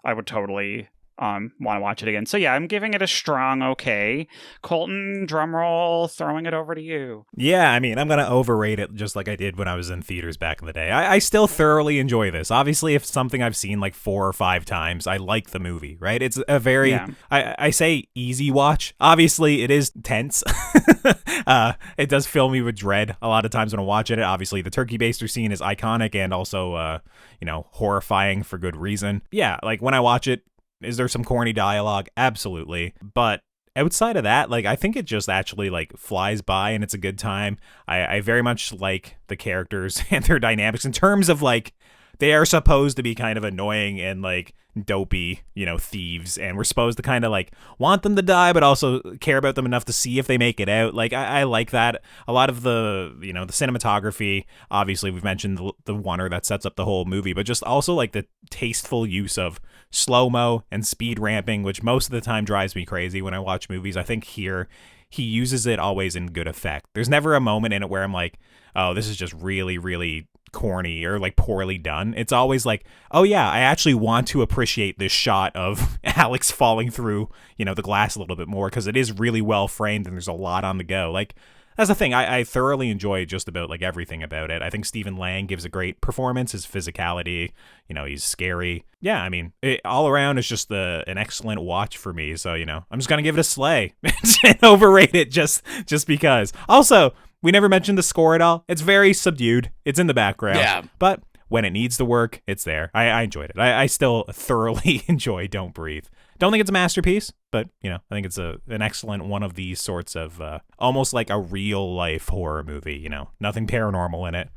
I would totally want to watch it again. So yeah, I'm giving it a strong okay. Colton, drumroll, throwing it over to you. Yeah, I mean, I'm going to overrate it just like I did when I was in theaters back in the day. I still thoroughly enjoy this. Obviously, if it's something I've seen like 4 or 5 times, I like the movie, right? It's a very, I say easy watch. Obviously, it is tense. It does fill me with dread a lot of times when I watch it. Obviously, the turkey baster scene is iconic and also, you know, horrifying for good reason. Yeah, like when I watch it, is there some corny dialogue? Absolutely. But outside of that, like, I think it just actually, like, flies by and it's a good time. I very much like the characters and their dynamics in terms of, like, they are supposed to be kind of annoying and, like, dopey, you know, thieves. And we're supposed to kind of, like, want them to die, but also care about them enough to see if they make it out. Like, I like that. A lot of the, you know, the cinematography, obviously, we've mentioned the oneer that sets up the whole movie, but just also, like, the tasteful use of slow-mo and speed ramping, which most of the time drives me crazy when I watch movies. I think here he uses it always in good effect. There's never a moment in it where I'm like, oh, this is just really, really corny or like poorly done. It's always like, oh yeah, I actually want to appreciate this shot of Alex falling through, you know, the glass a little bit more because it is really well framed and there's a lot on the go. Like, that's the thing. I thoroughly enjoy just about like everything about it. I think Stephen Lang gives a great performance. His physicality, you know, he's scary. Yeah, I mean, all around is just an excellent watch for me. So, you know, I'm just gonna give it a slay and overrate it just because. Also, we never mentioned the score at all. It's very subdued. It's in the background. Yeah. But when it needs to work, it's there. I enjoyed it. I still thoroughly enjoy Don't Breathe. Don't think it's a masterpiece, but, you know, I think it's an excellent one of these sorts of almost like a real life horror movie, you know, nothing paranormal in it,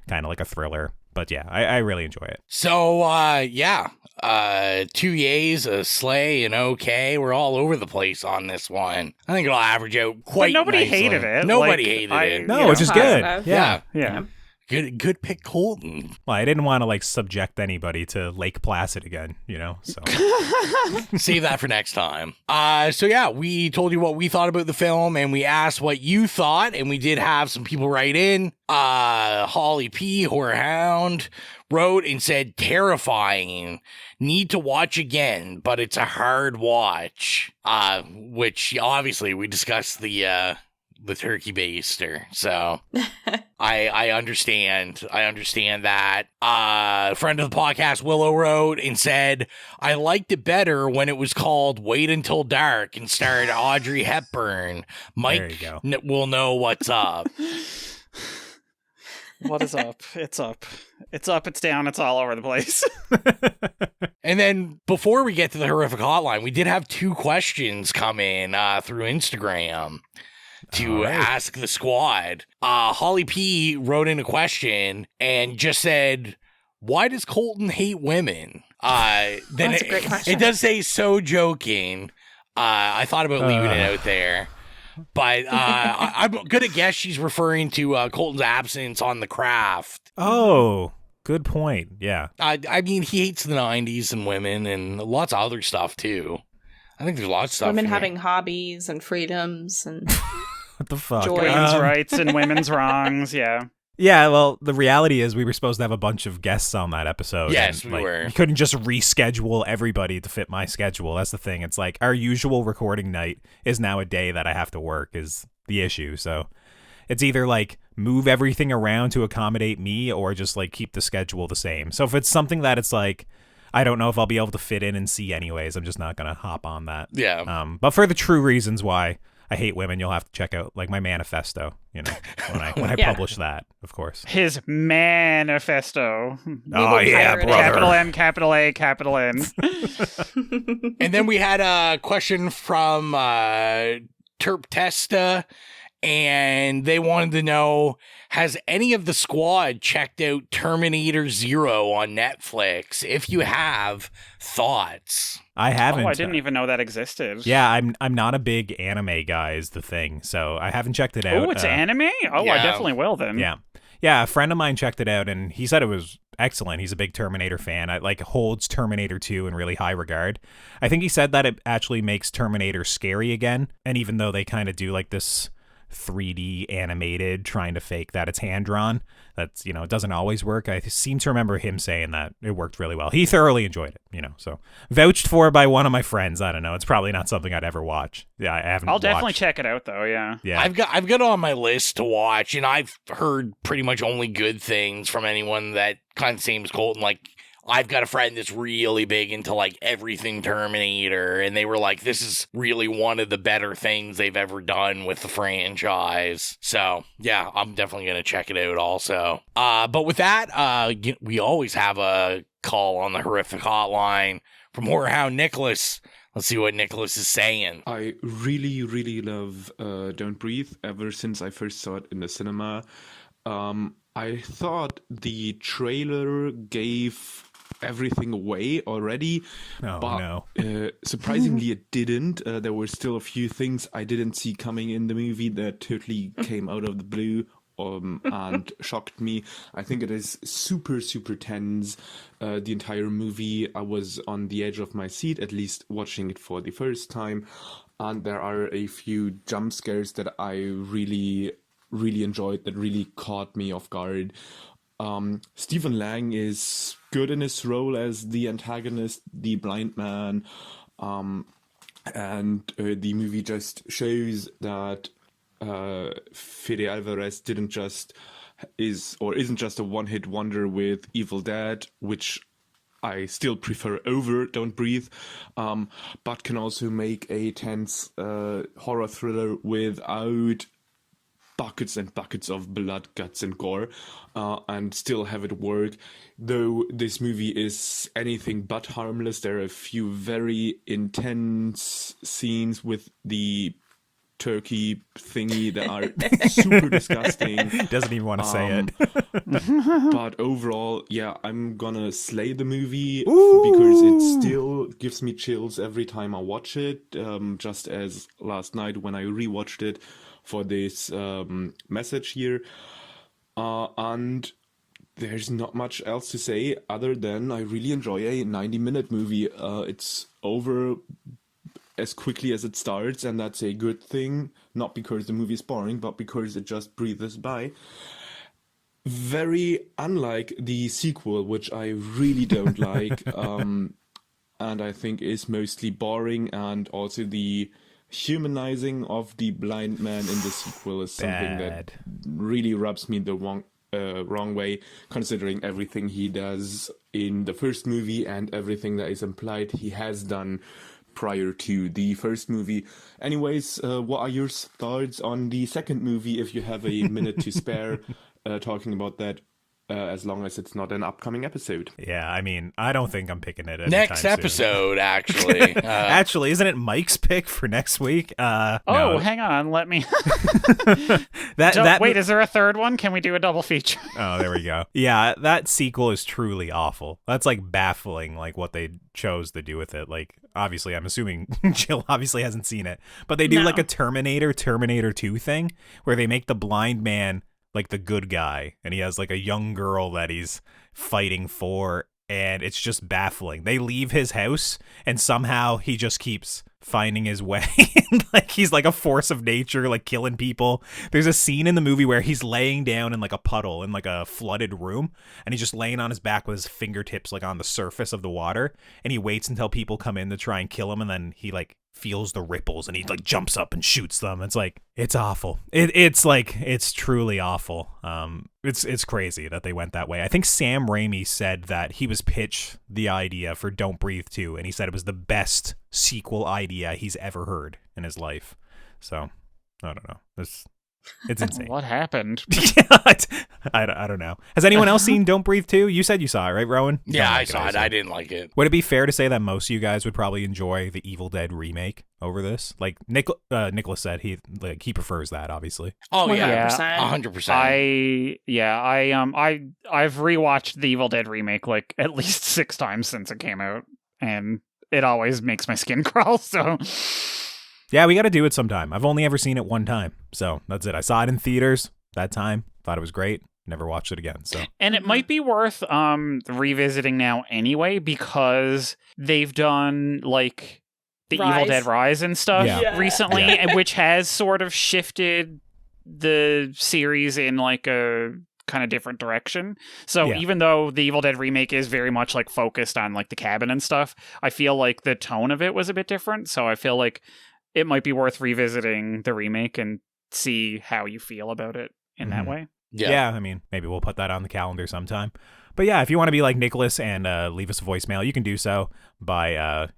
kind of like a thriller. But yeah, I really enjoy it. So, yeah, 2 yays, a slay, and okay. We're all over the place on this one. I think it'll average out quite nicely. But nobody hated it. Nobody hated it. No, which is good. Yeah. Good pick, Colton. Well, I didn't want to like subject anybody to Lake Placid again, you know, so. Save that for next time. So yeah, we told you what we thought about the film and we asked what you thought, and we did have some people write in. Holly P, Horror Hound, wrote and said, terrifying. Need to watch again, but it's a hard watch. Which obviously we discussed the turkey baster, so I understand. I understand that. Friend of the podcast, Willow, wrote and said, I liked it better when it was called Wait Until Dark and starred Audrey Hepburn. Mike will know what's up. What is up? It's up. It's up, it's down, it's all over the place. And then before we get to the horrific hotline, we did have 2 questions come in through Instagram to ask the squad. Holly P wrote in a question and just said, why does Colton hate women? That's a great question. It does say so joking. I thought about leaving it out there. But I'm going to guess she's referring to Colton's absence on The Craft. Oh. Good point. Yeah. I mean, he hates the 90s and women and lots of other stuff, too. I think there's lots of stuff. Women having hobbies and freedoms and what the fuck? joy. Women's rights and women's wrongs, yeah. Yeah, well, the reality is we were supposed to have a bunch of guests on that episode. Yes, and, we were. You couldn't just reschedule everybody to fit my schedule. That's the thing. It's like our usual recording night is now a day that I have to work is the issue. So it's either like move everything around to accommodate me or just like keep the schedule the same. So if it's something that it's like, I don't know if I'll be able to fit in and see anyways, I'm just not going to hop on that. Yeah. But for the true reasons why I hate women, you'll have to check out like my manifesto, when I publish that, of course. His manifesto. Oh yeah, brother. Capital M, capital A, capital N. And then we had a question from Terp Testa, and they wanted to know, has any of the squad checked out Terminator Zero on Netflix? If you have, thoughts? I haven't. Oh, I didn't even know that existed. Yeah, I'm not a big anime guy is the thing, so I haven't checked it out. Oh, it's anime? Oh, yeah. I definitely will then. Yeah, a friend of mine checked it out, and he said it was excellent. He's a big Terminator fan. Holds Terminator 2 in really high regard. I think he said that it actually makes Terminator scary again, and even though they kind of do like this 3D animated, trying to fake that it's hand-drawn, that's, it doesn't always work. I seem to remember him saying that it worked really well. He thoroughly enjoyed it, so vouched for by one of my friends. I don't know. It's probably not something I'd ever watch. Yeah, I haven't. I'll definitely check it out though. Yeah. I've got it on my list to watch, and I've heard pretty much only good things from anyone that kind of same as Colton. Like, I've got a friend that's really big into like everything Terminator, and they were like, this is really one of the better things they've ever done with the franchise. So yeah, I'm definitely going to check it out also. But with that, we always have a call on the horrific hotline from Horrorhound Nicholas. Let's see what Nicholas is saying. I really, really love Don't Breathe ever since I first saw it in the cinema. I thought the trailer gave everything away already, but surprisingly it didn't. There were still a few things I didn't see coming in the movie that totally came out of the blue and shocked me. I think it is super, super tense. The entire movie, I was on the edge of my seat, at least watching it for the first time, and there are a few jump scares that I really, really enjoyed, that really caught me off guard. Stephen Lang is good in his role as the antagonist, the blind man, and the movie just shows that Fede Alvarez isn't just a one-hit wonder with Evil Dead, which I still prefer over Don't Breathe, but can also make a tense horror thriller without buckets and buckets of blood, guts, and gore, and still have it work. Though this movie is anything but harmless, there are a few very intense scenes with the turkey thingy that are super disgusting. Doesn't even want to say it. But overall, yeah, I'm gonna slay the movie because it still gives me chills every time I watch it. Just as last night when I rewatched it for this message here, and there's not much else to say other than I really enjoy a 90-minute movie. It's over as quickly as it starts, and that's a good thing, not because the movie is boring, but because it just breathes by. Very unlike the sequel, which I really don't like, and I think is mostly boring, and also the humanizing of the blind man in the sequel is something that really rubs me the wrong way, considering everything he does in the first movie and everything that is implied he has done prior to the first movie. Anyways, what are your thoughts on the second movie, if you have a minute to spare, talking about that, as long as it's not an upcoming episode? Yeah, I mean, I don't think I'm picking it next episode, actually. Actually, isn't it Mike's pick for next week? No. Hang on, let me... Wait, is there a third one? Can we do a double feature? Oh, there we go. Yeah, that sequel is truly awful. That's like baffling, like what they chose to do with it. Like, obviously, I'm assuming Jill obviously hasn't seen it, but they do like a Terminator 2 thing where they make the blind man like the good guy, and he has like a young girl that he's fighting for, and it's just baffling. They leave his house, and somehow he just keeps finding his way. Like he's like a force of nature, like killing people. There's a scene in the movie where he's laying down in like a puddle in like a flooded room, and he's just laying on his back with his fingertips like on the surface of the water, and he waits until people come in to try and kill him, and then he like feels the ripples and he like jumps up and shoots them. It's like, it's awful. It's truly awful. It's crazy that they went that way. I think Sam Raimi said that he was pitched the idea for Don't Breathe 2, and he said it was the best sequel idea he's ever heard in his life. So I don't know. It's insane. What happened? I don't know. Has anyone else seen Don't Breathe 2? You said you saw it, right, Rowan? Yeah, I saw it. I didn't like it. Would it be fair to say that most of you guys would probably enjoy the Evil Dead remake over this? Like Nicholas said, he prefers that, obviously. Oh yeah, 100%. I've rewatched the Evil Dead remake like at least 6 times since it came out, and it always makes my skin crawl. So. Yeah, we got to do it sometime. I've only ever seen it one time, so that's it. I saw it in theaters that time, thought it was great, never watched it again. So, and it might be worth revisiting now anyway, because they've done like the Evil Dead Rise and stuff recently, which has sort of shifted the series in like a kind of different direction. So even though the Evil Dead remake is very much like focused on like the cabin and stuff, I feel like the tone of it was a bit different. So I feel like it might be worth revisiting the remake and see how you feel about it in that way. Yeah, I mean, maybe we'll put that on the calendar sometime. But yeah, if you want to be like Nicholas and leave us a voicemail, you can do so by,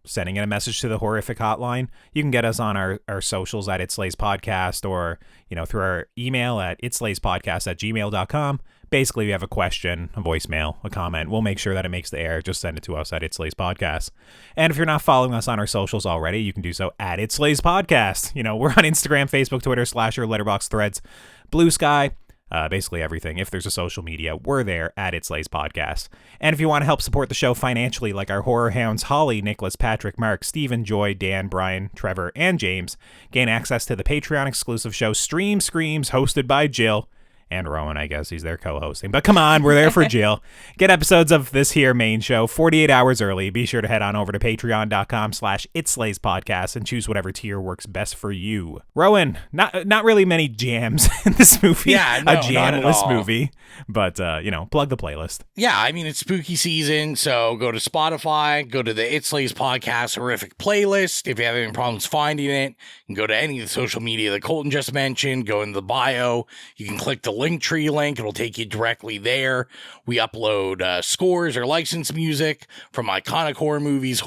sending in a message to the Horrific Hotline. You can get us on our socials at It Slays Podcast, or, through our email at itslayspodcast@gmail.com. Basically, if you have a question, a voicemail, a comment, we'll make sure that it makes the air. Just send it to us at It Slays Podcast. And if you're not following us on our socials already, you can do so at It Slays Podcast. We're on Instagram, Facebook, Twitter, Slasher, Letterboxd, Threads, Bluesky, basically everything. If there's a social media, we're there at It Slays Podcast. And if you want to help support the show financially, like our horror hounds Holly, Nicholas, Patrick, Mark, Stephen, Joy, Dan, Brian, Trevor, and James, gain access to the Patreon exclusive show Stream Screams, hosted by Jill. And Rowan, I guess he's there co-hosting. But come on, we're there for Jill. Get episodes of this here main show 48 hours early. Be sure to head on over to patreon.com/itslayspodcast and choose whatever tier works best for you. Rowan, not really many jams in this movie. Yeah, no, a jamless movie. But, plug the playlist. Yeah, I mean, it's spooky season, so go to Spotify, go to the It Slays Podcast Horrific playlist. If you have any problems finding it, you can go to any of the social media that Colton just mentioned, go in the bio. You can click the Linktree link. It'll take you directly there. We upload scores or licensed music from iconic horror movies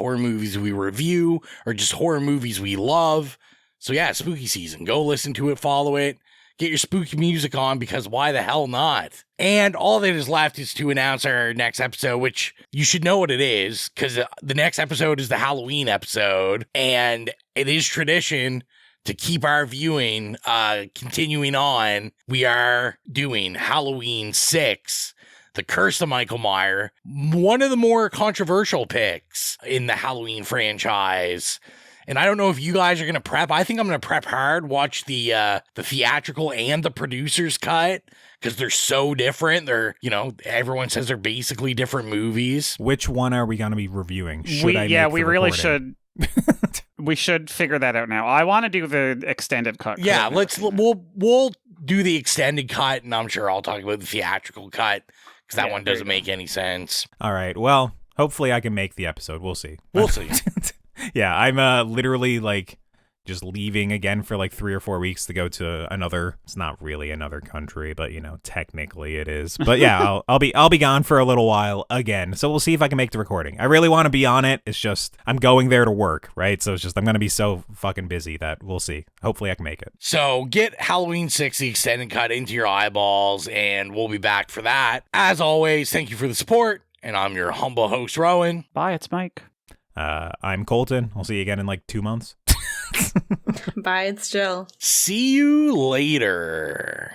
we review, or just horror movies we love. So yeah, spooky season. Go listen to it, follow it, get your spooky music on, because why the hell not? And all that is left is to announce our next episode, which you should know what it is, because the next episode is the Halloween episode, and it is tradition to keep our viewing continuing on. We are doing Halloween 6, The Curse of Michael Myers, one of the more controversial picks in the Halloween franchise. And I don't know if you guys are going to prep. I think I'm going to prep hard, watch the theatrical and the producer's cut, because they're so different. They're, everyone says they're basically different movies. Which one are we going to be reviewing? We really should. We should figure that out now. I want to do the extended cut. Yeah, we'll do the extended cut, and I'm sure I'll talk about the theatrical cut, because that one doesn't make any sense. All right. Well, hopefully I can make the episode. We'll see. We'll see. Yeah, I'm literally just leaving again for 3 or 4 weeks to go to another. It's not really another country, but technically it is. But yeah, I'll be gone for a little while again. So we'll see if I can make the recording. I really want to be on it. It's just I'm going there to work, right? So it's just I'm gonna be so fucking busy that we'll see. Hopefully I can make it. So get Halloween 6, the extended cut, into your eyeballs, and we'll be back for that. As always, thank you for the support, and I'm your humble host, Rowan. Bye, it's Mike. I'm Colton. I'll see you again in 2 months. Bye, it's Jill. See you later.